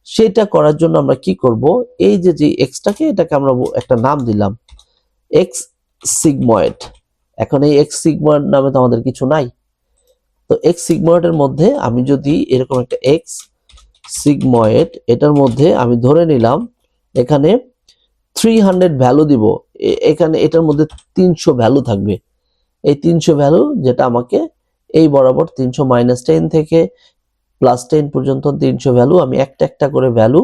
সেটা করার জন্য আমরা কি করব, এই যে যে এক্সটাকে, এটাকে আমরা একটা নাম দিলাম এক্স সিগময়েড। এখন এই এক্স সিগময়েড নামে তো আমাদের কিছু নাই, তো এক্স সিগময়েডের মধ্যে আমি যদি এরকম একটা এক্স সিগময়েড, এটার মধ্যে আমি ধরে নিলাম এখানে 300 ভ্যালু দিব, এখানে এটার মধ্যে 300 ভ্যালু থাকবে। এই 300 ভ্যালু যেটা আমাকে এই বরাবর 300 -10 থেকে +10 পর্যন্ত 300 ভ্যালু, আমি একটা একটা করে ভ্যালু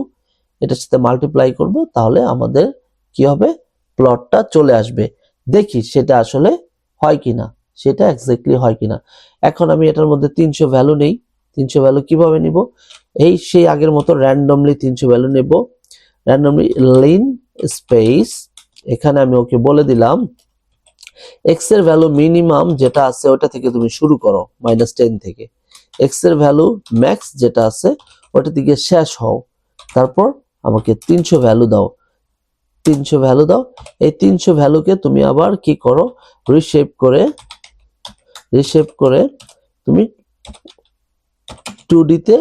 এটার সাথে মাল্টিপ্লাই করব, তাহলে আমাদের কি হবে, প্লটটা চলে আসবে। দেখি সেটা আসলে হয় কিনা, সেটা এক্স্যাক্টলি হয় কিনা। এখন আমি এটার মধ্যে 300 ভ্যালু নেই, 300 ভ্যালু কিভাবে নিব, এই সেই আগের মতো র্যান্ডমলি 300 ভ্যালু নেব, র্যান্ডমলি লিন স্পেস, এখানে আমি ওকে বলে দিলাম এক্স এর ভ্যালু মিনিমাম যেটা আছে ওটা থেকে তুমি শুরু করো -10 থেকে, এক্স এর ভ্যালু ম্যাক্স যেটা আছে ওটা থেকে শেষ হও, তারপর আমাকে 300 ভ্যালু দাও, 300 ভ্যালু দাও। এই 300 ভ্যালুকে তুমি আবার কি করো, রিশেপ করে তুমি 2D তে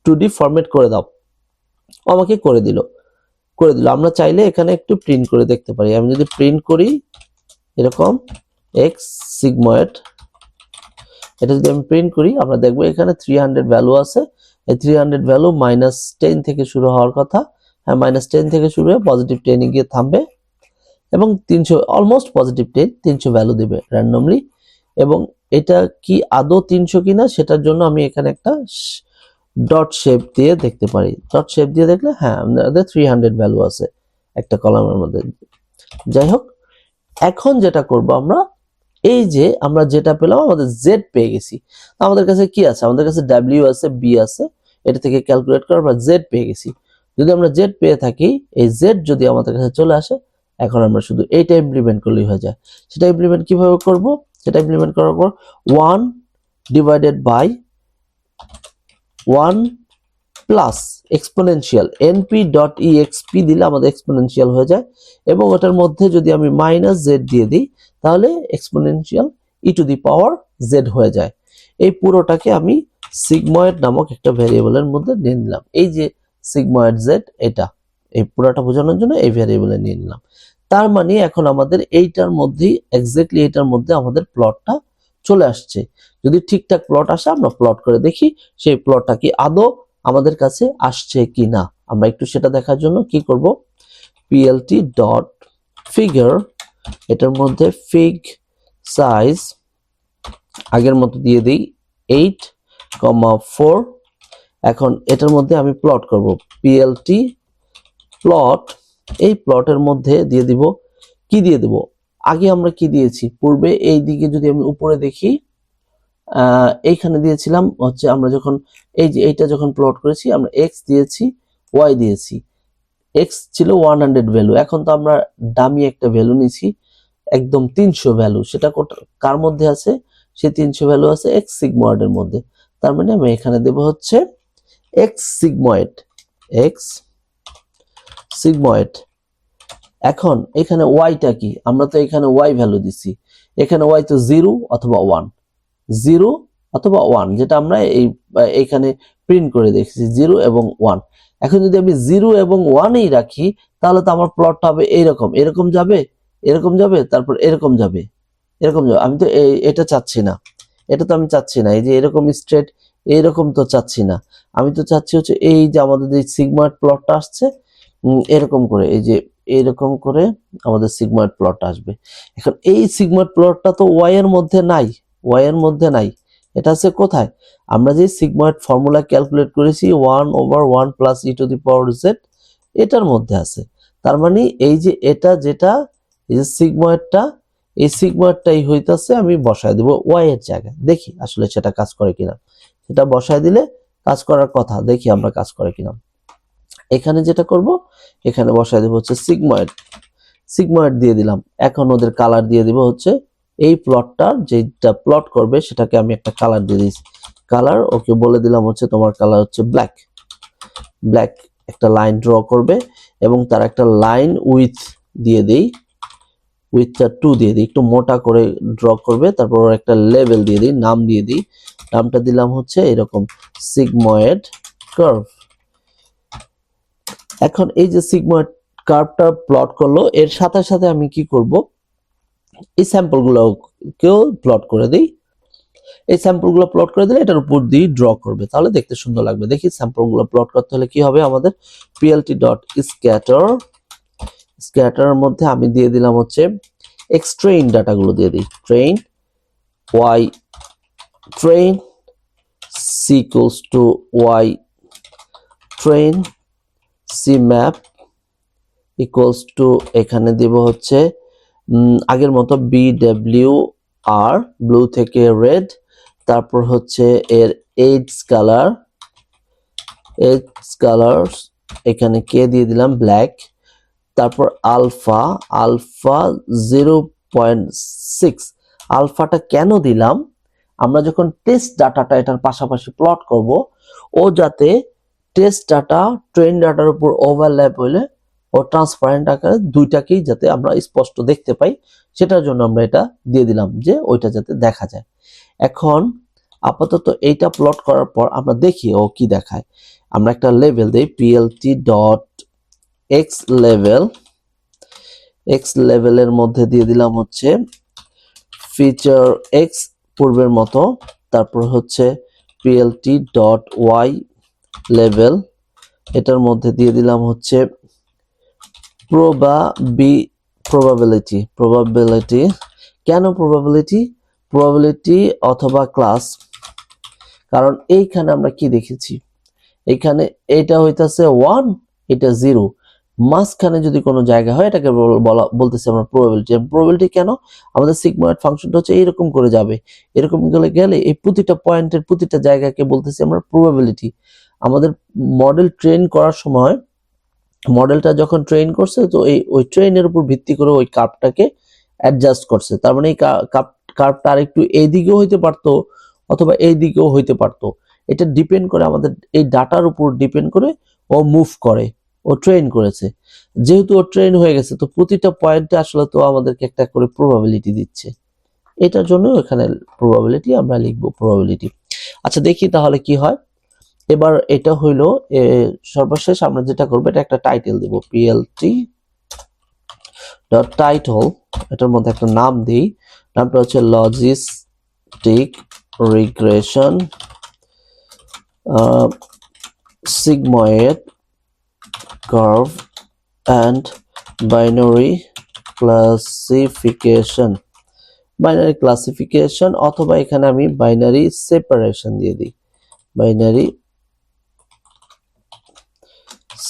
2D ফরম্যাট করে দাও। আমাকে করে দিল। আমরা চাইলে এখানে একটু প্রিন্ট করে দেখতে পারি। আমি যদি প্রিন্ট করি এরকম এক্স সিগময়েড, এটা যদি আমি প্রিন্ট করি আমরা দেখবো এখানে 300 ভ্যালু আছে। এই 300 ভ্যালু -10 থেকে শুরু হওয়ার কথা। হ্যাঁ, -10 থেকে শুরু হয়ে +10 এ গিয়ে থামবে এবং 300 অলমোস্ট +10 300 ভ্যালু দেবে র্যান্ডমলি। এবং এটা কি আদৌ 300 কিনা সেটার জন্য আমি এখানে একটা ডট শেপ দিয়ে দেখতে পারি। ডট শেপ দিয়ে দেখলে হ্যাঁ আমাদের 300 ভ্যালু আছে একটা কলামের মধ্যে। যাই হোক, এখন যেটা করব আমরা, এই যে আমরা যেটা পেলাম আমাদের জেড পেয়ে গেছি। আমাদের কাছে কি আছে, আমাদের কাছে ডাব্লিউ আছে, বি আছে, এটা থেকে ক্যালকুলেট করে আমরা জেড পেয়ে গেছি। যদি আমরা জেড পেয়ে থাকি, এই জেড যদি আমাদের কাছে চলে আসে, এখন আমরা শুধু এইটা ইমপ্লিমেন্ট করলেই হয়ে যায়। সেটা ইমপ্লিমেন্ট কিভাবে করব, সেটা ইমপ্লিমেন্ট করার পর 1 divided by 1 plus exponential np.exp দিলে আমাদের এক্সপোনেনশিয়াল হয়ে যায়। এবং ওটার মধ্যে যদি আমি -z দিয়ে দিই তাহলে এক্সপোনেনশিয়াল e⁻z হয়ে যায়। এই পুরোটাকে আমি সিগময়েড নামক একটা ভ্যারিয়েবলের মধ্যে নিয়ে নিলাম। এই যে সিগময়েড z, এটা এই পুরোটা বোঝানোর জন্য এই ভ্যারিয়েবলে নিয়ে নিলাম। তার মানে এখন আমাদের এইটার মধ্যেই এক্স্যাক্টলি এইটার মধ্যে আমাদের প্লটটা চলে আসছে। যদি ঠিকঠাক প্লট আসে আমরা প্লট করে দেখি সেই প্লটটা কি আদৌ আমাদের কাছে আসছে কি না। আমরা একটু সেটা দেখার জন্য কি করব, plt ডট ফিগার, এটার মধ্যে ফিগ সাইজ আগের মতো দিয়ে দিই 8,4। এখন এটার মধ্যে আমি প্লট করব plt প্লট। এই প্লটের মধ্যে দিয়ে দিব কি দিয়ে দিব, আগে আমরা কি দিয়েছি পূর্বে, এই দিকে যদি আমি উপরে দেখি এইখানে দিয়েছিলাম হচ্ছে আমরা যখন এই যে এইটা যখন প্লট করেছি আমরা এক্স দিয়েছি, ওয়াই দিয়েছি। এক্স ছিল 100 ভ্যালু, এখন তো আমরা দামি একটা ভ্যালু নিয়েছি একদম 300 ভ্যালু। সেটা কার মধ্যে আছে, সেই 300 ভ্যালু আছে এক্স সিগময়েডের মধ্যে। তার মানে আমি এখানে দেব হচ্ছে এক্স সিগময়েড। এখন এখানে ওয়াইটা কি, আমরা তো এখানে ওয়াই ভ্যালু দিছি, এখানে ওয়াই তো 0 অথবা 1, যেটা আমরা এইখানে প্রিন্ট করে দেখছি 0 এবং 1। এখন যদি আমি 0 এবং 1ই রাখি তাহলে তো আমার প্লটটা হবে এরকম যাবে, তারপর এরকম যাবে। আমি তো এটা চাচ্ছি না, এটা তো আমি চাচ্ছি না। এই যে এরকম স্ট্রেট এইরকম তো চাচ্ছি না, আমি তো চাচ্ছি হচ্ছে এই যে আমাদের যে সিগময়েড প্লটটা আসছে এরকম করে, এই যে এরকম করে আমাদের সিগময়েড প্লটটা আসবে। এখন এই সিগময়েড প্লটটা তো ওয়াই এর মধ্যে নাই, এটা আছে কোথায়, আমরা যে সিগময়েড ফর্মুলা ক্যালকুলেট করেছি 1/1 প্লাস e⁻z এটার মধ্যে আছে। তার মানে এই যে এটা যেটা এই যে সিগময়েডটা, এই সিগময়েডটাই হইতাছে, আমি বসায় দেব ওয়াই এর জায়গায়, দেখি আসলে সেটা কাজ করে কিনা। সেটা বসায় দিলে কাজ করার কথা, দেখি আমরা কাজ করে কিনা। এখানে যেটা করব, এখানে বসায় দেব হচ্ছে সিগময়েড দিয়ে দিলাম। এখন ওদের কালার দিয়ে দিব হচ্ছে এই প্লটটার যেটা প্লট করবে সেটাকে আমি একটা কালার দিয়ে দিয়েছি। কালার ওকে বলে দিলাম হচ্ছে তোমার কালার হচ্ছে ব্ল্যাক। একটা লাইন ড্র করবে এবং তার একটা লাইন উইথ দিয়ে দেই, উইথটা 2 দিয়ে দিই, একটু মোটা করে ড্র করবে। তারপর একটা লেভেল দিয়ে দিই, নাম দিয়ে দিই, নামটা দিলাম হচ্ছে এরকম সিগময়েড কার্ভ। এখন এই যে সিগময়েড কার্ভটা প্লট করলো, এর সাথে সাথে আমি কি করব, এই স্যাম্পলগুলোকেও প্লট করে দিই। এই স্যাম্পলগুলো প্লট করে দিলে এটার উপর দিয়ে ড্র করবে, তাহলে দেখতে সুন্দর লাগবে। দেখি স্যাম্পলগুলো প্লট করতে হলে কি হবে, আমাদের plt ডট স্ক্যাটারের মধ্যে আমি দিয়ে দিলাম হচ্ছে এক্সট্রেইন ডাটাগুলো দিয়ে দিই, train y train c equals to y train c map equals to এখানে দেব হচ্ছে আগের মতো BWR ব্লু থেকে রেড, তারপর হচ্ছে এর এডজ কালার এখানে কে দিয়ে দিলাম ব্ল্যাক, তারপর আলফা 0 0.6। আলফাটা কেন দিলাম, আমরা যখন টেস্ট ডাটাটা এটার পাশাপাশি প্লট করব, ও যাতে টেস্ট ডাটা ট্রেন ডাটার উপর ওভারল্যাপ হলে ও ট্রান্সপারেন্ট আকারে দুইটাকেই যাতে আমরা স্পষ্ট দেখতে পাই, সেটার জন্য আমরা এটা দিয়ে দিলাম যে ওইটা যাতে দেখা যায়। এখন আপাতত এইটা প্লট করার পর আমরা দেখি ও কি দেখায়। আমরা একটা লেভেল দেই, PLT dot x level. X লেভেলের মধ্যে দিয়ে দিলাম হচ্ছে ফিচার এক্স পূর্বের মতো, তারপর হচ্ছে পিএলটি ডট ওয়াই লেভেল, এটার মধ্যে দিয়ে দিলাম হচ্ছে প্রবাবিলিটি। কেন প্রবাবিলিটি অথবা ক্লাস, কারণ এইখানে আমরা কি দেখেছি, এইখানে এটা হইতাছে 1, এটা 0, মাঝখানে যদি কোনো জায়গা হয় এটাকে বলতেছি আমরা প্রবাবিলিটি। কেন, আমাদের সিগময়েড ফাংশনটা হচ্ছে এইরকম করে যাবে, এরকম গেলে এই প্রতিটা পয়েন্টের প্রতিটা জায়গাকে বলতেছি আমরা প্রবাবিলিটি। আমাদের মডেল ট্রেন করার সময় মডেলটা যখন ট্রেন করছে, তো ওই ট্রেনের উপর ভিত্তি করে ওই কার্ভটাকে অ্যাডজাস্ট করছে। তার মানে এই কার্ভটা আরেকটু এইদিকেও হইতে পারতো অথবা এই দিকেও হইতে পারতো। এটা ডিপেন্ড করে আমাদের এই ডাটার উপর ডিপেন্ড করে ও মুভ করে, ও ট্রেন করেছে। যেহেতু ও ট্রেন হয়ে গেছে, তো প্রতিটা পয়েন্টে আসলে তো আমাদেরকে একটা করে প্রবাবিলিটি দিচ্ছে। এটার জন্য এখানে প্রবাবিলিটি আমরা লিখবো, প্রবাবিলিটি। আচ্ছা দেখি তাহলে কি হয়। এবার এটা হইলো সর্বশেষ আমরা যেটা করবো, এটা একটা টাইটেল দেব, পিএলটি ডট টাইটেল। এটার মধ্যে একটা নাম দিই, নামটা হচ্ছে logistic regression sigmoid curve and binary classification অথবা এখানে আমি বাইনারি সেপারেশন দিয়ে দিই, বাইনারি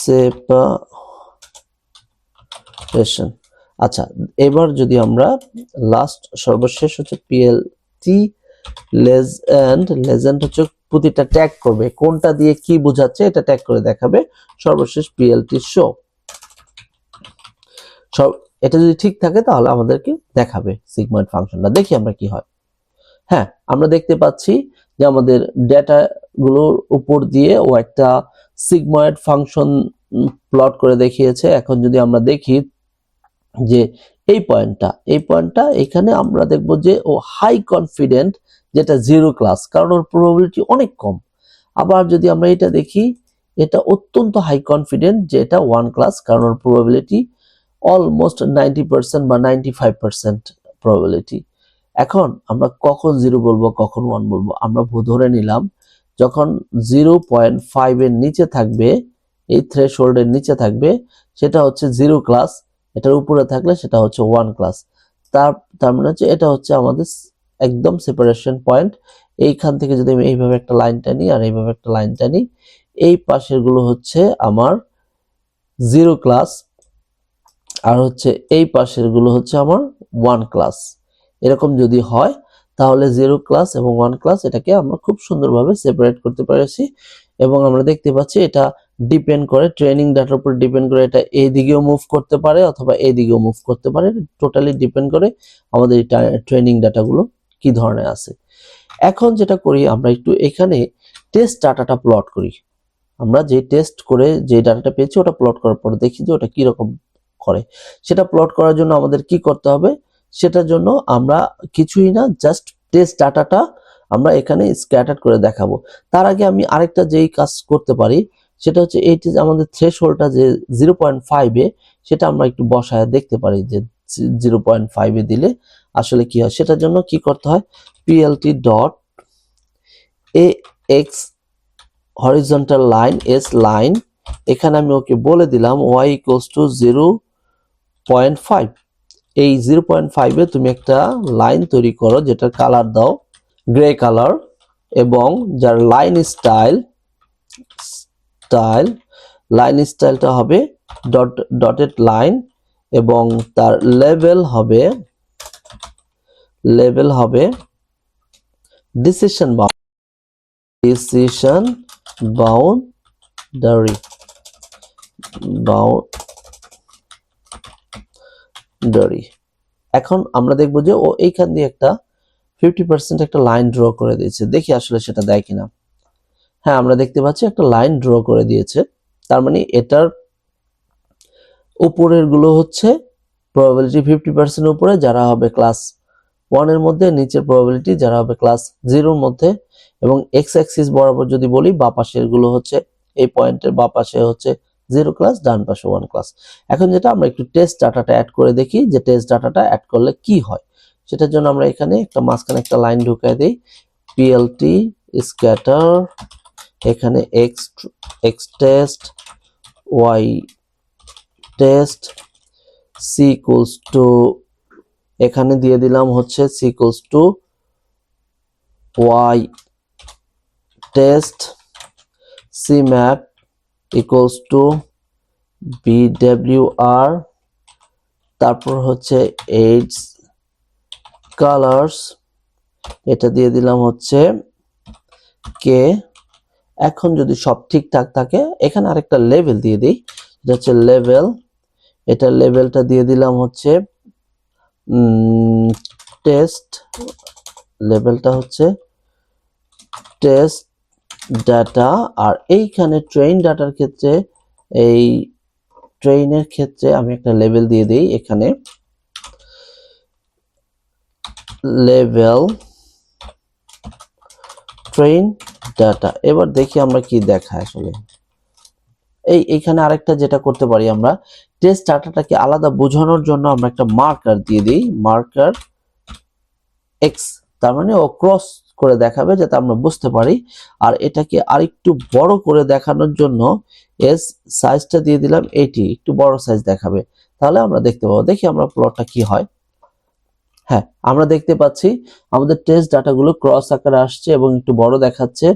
সেপারেশন। আচ্ছা এবার যদি আমরা সর্বশেষ হচ্ছে পিএলটি লেজেন্ড হচ্ছে প্রতিটা ট্যাগ করবে, কোনটা দিয়ে কি বোঝাচ্ছে এটা ট্যাগ করে দেখাবে। সর্বশেষ পিএলটি শো, এটা যদি ঠিক থাকে তাহলে আমাদেরকে দেখাবে সিগময়েড ফাংশনটা। দেখি আমরা কি হয়। হ্যাঁ, আমরা দেখতে পাচ্ছি যে আমাদের ডেটা গুলোর উপর দিয়ে ও একটা সিগময়েড ফাংশন প্লট করে দেখিয়েছে। এখন যদি আমরা দেখি যে এই পয়েন্টটা এখানে আমরা দেখব যে ও হাই কনফিডেন্ট, যেটা 0 ক্লাস, কারণ ওর প্রবাবিলিটি অনেক কম। আবার যদি আমরা এটা দেখি, এটা অত্যন্ত হাই কনফিডেন্ট যে এটা 1 ক্লাস, কারণ ওর প্রবাবিলিটি অলমোস্ট 90% বা 95% প্রবাবিলিটি। এখন আমরা কখন 0 বলবো কখন 1 বলবো, আমরা ধরে নিলাম যখন 0.5 এর নিচে থাকবে, এই থ্রেশহোল্ডের নিচে থাকবে, সেটা হচ্ছে 0 ক্লাস, এটার উপরে থাকলে সেটা হচ্ছে 1 ক্লাস। তার মানে হচ্ছে এটা হচ্ছে আমাদের একদম সেপারেশন পয়েন্ট। এইখান থেকে যদি আমি এইভাবে একটা লাইন টানি আর এইভাবে একটা লাইন টানি, এই পাশের গুলো হচ্ছে আমার 0 ক্লাস, আর হচ্ছে এই পাশের গুলো হচ্ছে আমার 1 ক্লাস। এরকম যদি হয় তাহলে 0 ক্লাস এবং 1 ক্লাস এটাকে আমরা খুব সুন্দরভাবে সেপারেট করতে পেরেছি। এবং আমরা দেখতে পাচ্ছি এটা ডিপেন্ড করে ট্রেনিং ডাটার উপর ডিপেন্ড করে, এটা এই দিকেও মুভ করতে পারে অথবা এই দিকেও মুভ করতে পারে, টোটালি ডিপেন্ড করে আমাদের ট্রেনিং ডাটাগুলো কি ধরনের আছে। এখন যেটা করি, আমরা একটু এখানে টেস্ট ডাটাটা প্লট করি। আমরা যে টেস্ট করে যে ডাটাটা পেয়েছি ওটা প্লট করার পর দেখি যে ওটা কি রকম করে। সেটা প্লট করার জন্য আমাদের কি করতে হবে, সেটার জন্য আমরা কিছুই না, জাস্ট টেস্ট ডাটাটা আমরা এখানে স্ক্যাটার করে দেখাবো। তার আগে আমি আরেকটা যেই কাজ করতে পারি, সেটা হচ্ছে এইটি যে আমাদের থ্রেশহোল্ডটা যে 0.5 এ, সেটা আমরা একটু বসায় দেখতে পারি যে 0.5 এ দিলে আসলে কি হয়। সেটার জন্য কি করতে হয়, PLT dot ax horizontal line S line, এখানে আমি ওকে বলে দিলাম y ইকুয়ালস টু 0.5। এই 0.5 এ তুমি একটা লাইন তৈরি করো যেটার কালার দাও গ্রে কালার, এবং যার লাইন স্টাইলটা হবে ডটেড লাইন, এবং তার লেভেল হবে ডিসিশন বাউন্ডারি। এখন আমরা দেখবো যে ও এইখান দিয়ে একটা 50% একটা লাইন ড্র করে দিয়েছে, দেখি আসলে সেটা দেয় কিনা। হ্যাঁ, আমরা দেখতে পাচ্ছি একটা লাইন ড্র করে দিয়েছে। তার মানে এটার উপরের গুলো হচ্ছে প্রবাবিলিটি 50% উপরে যারা হবে ক্লাস 1 এর মধ্যে, নিচের প্রবাবিলিটি যারা হবে ক্লাস 0 এর মধ্যে। এবং এক্স অ্যাক্সিস বরাবর যদি বলি, বাঁ পাশের গুলো হচ্ছে এই পয়েন্টের বাঁ পাশে হচ্ছে 0 ক্লাস, ডান পাশে 1 ক্লাস। এখন যেটা আমরা একটু টেস্ট ডাটাটা অ্যাড করে দেখি যে টেস্ট ডাটাটা অ্যাড করলে কি হয়। সেটার জন্য আমরা এখানে একটা মাঝখানে একটা লাইন ঢুকাই দিই, পিএলটি স্ক্যাটার, এখানে x test y test c equals to, এখানে দিয়ে দিলাম হচ্ছে c equals to y test c map equals to BWR, তারপর হচ্ছে এইডস কালার্স, এটা দিয়ে দিলাম হচ্ছে কে। এখন যদি সব ঠিকঠাক থাকে, এখানে আরেকটা লেভেল দিয়ে দিই, এটা হচ্ছে লেভেল, এটা লেভেলটা দিয়ে দিলাম হচ্ছে টেস্ট, লেভেলটা হচ্ছে টেস্ট ডাটা। আর এইখানে ট্রেন ডাটার ক্ষেত্রে, এই ট্রেনের ক্ষেত্রে আমি একটা লেভেল দিয়ে দিই, এখানে লেভেল ট্রেন ডাটা। এবার দেখি আমরা কি দেখায় আসলে। এইখানে আরেকটা যেটা করতে পারি, আমরা টেস্ট ডাটাটাকে আলাদা বোঝানোর জন্য আমরা একটা মার্কার দিয়ে দিই, মার্কার এক্স, তার মানে ও ক্রস করে দেখাবে যাতে আমরা বুঝতে পারি। আর এটাকে আরেকটু বড় করে দেখানোর জন্য এস সাইজটা দিয়ে দিলাম 80, একটু বড় সাইজ দেখাবে, তাহলে আমরা দেখতে পাবো। দেখি আমরা প্লটটা কি হয়। হ্যাঁ, আমরা দেখতে পাচ্ছি আমাদের টেস্ট ডাটাগুলো ক্রস আকারে আসছে এবং একটু বড় দেখাচ্ছে।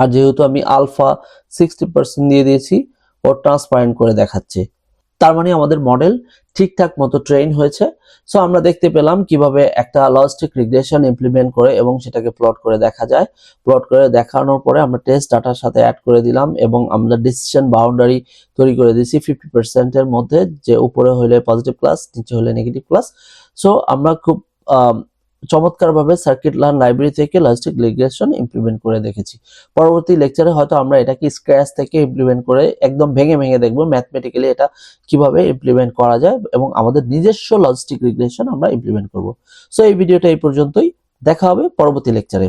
আর যেহেতু আমি আলফা 60% দিয়ে দিয়েছি, ও ট্রান্সপারেন্ট করে দেখাচ্ছে, তার মানে আমাদের মডেল ঠিকঠাক মতো ট্রেন হয়েছে। সো আমরা দেখতে পেলাম কিভাবে একটা লজিস্টিক রিগ্রেশন ইমপ্লিমেন্ট করে এবং সেটাকে প্লট করে দেখা যায়। প্লট করে দেখানোর পরে আমরা টেস্ট ডাটার সাথে অ্যাড করে দিলাম এবং আমরা ডিসিশন বাউন্ডারি তৈরি করে দিয়েছি 50% এর মধ্যে, যে উপরে হলে পজিটিভ প্লাস, নিচে হলে নেগেটিভ প্লাস। সো আমরা খুব চমৎকারভাবে সার্কিট লার্ন লাইব্রেরি থেকে লজিস্টিক রিগ্রেশন ইমপ্লিমেন্ট করে দেখেছি। পরবর্তী লেকচারে হয়তো আমরা এটাকে স্ক্র্যাচ থেকে ইমপ্লিমেন্ট করে একদম ভেঙে ভেঙে দেখবো ম্যাথমেটিক্যালি এটা কিভাবে ইমপ্লিমেন্ট করা যায় এবং আমাদের নিজস্ব লজিস্টিক রিগ্রেশন আমরা ইমপ্লিমেন্ট করব। সো এই ভিডিওটা এই পর্যন্তই, দেখা হবে পরবর্তী লেকচারে।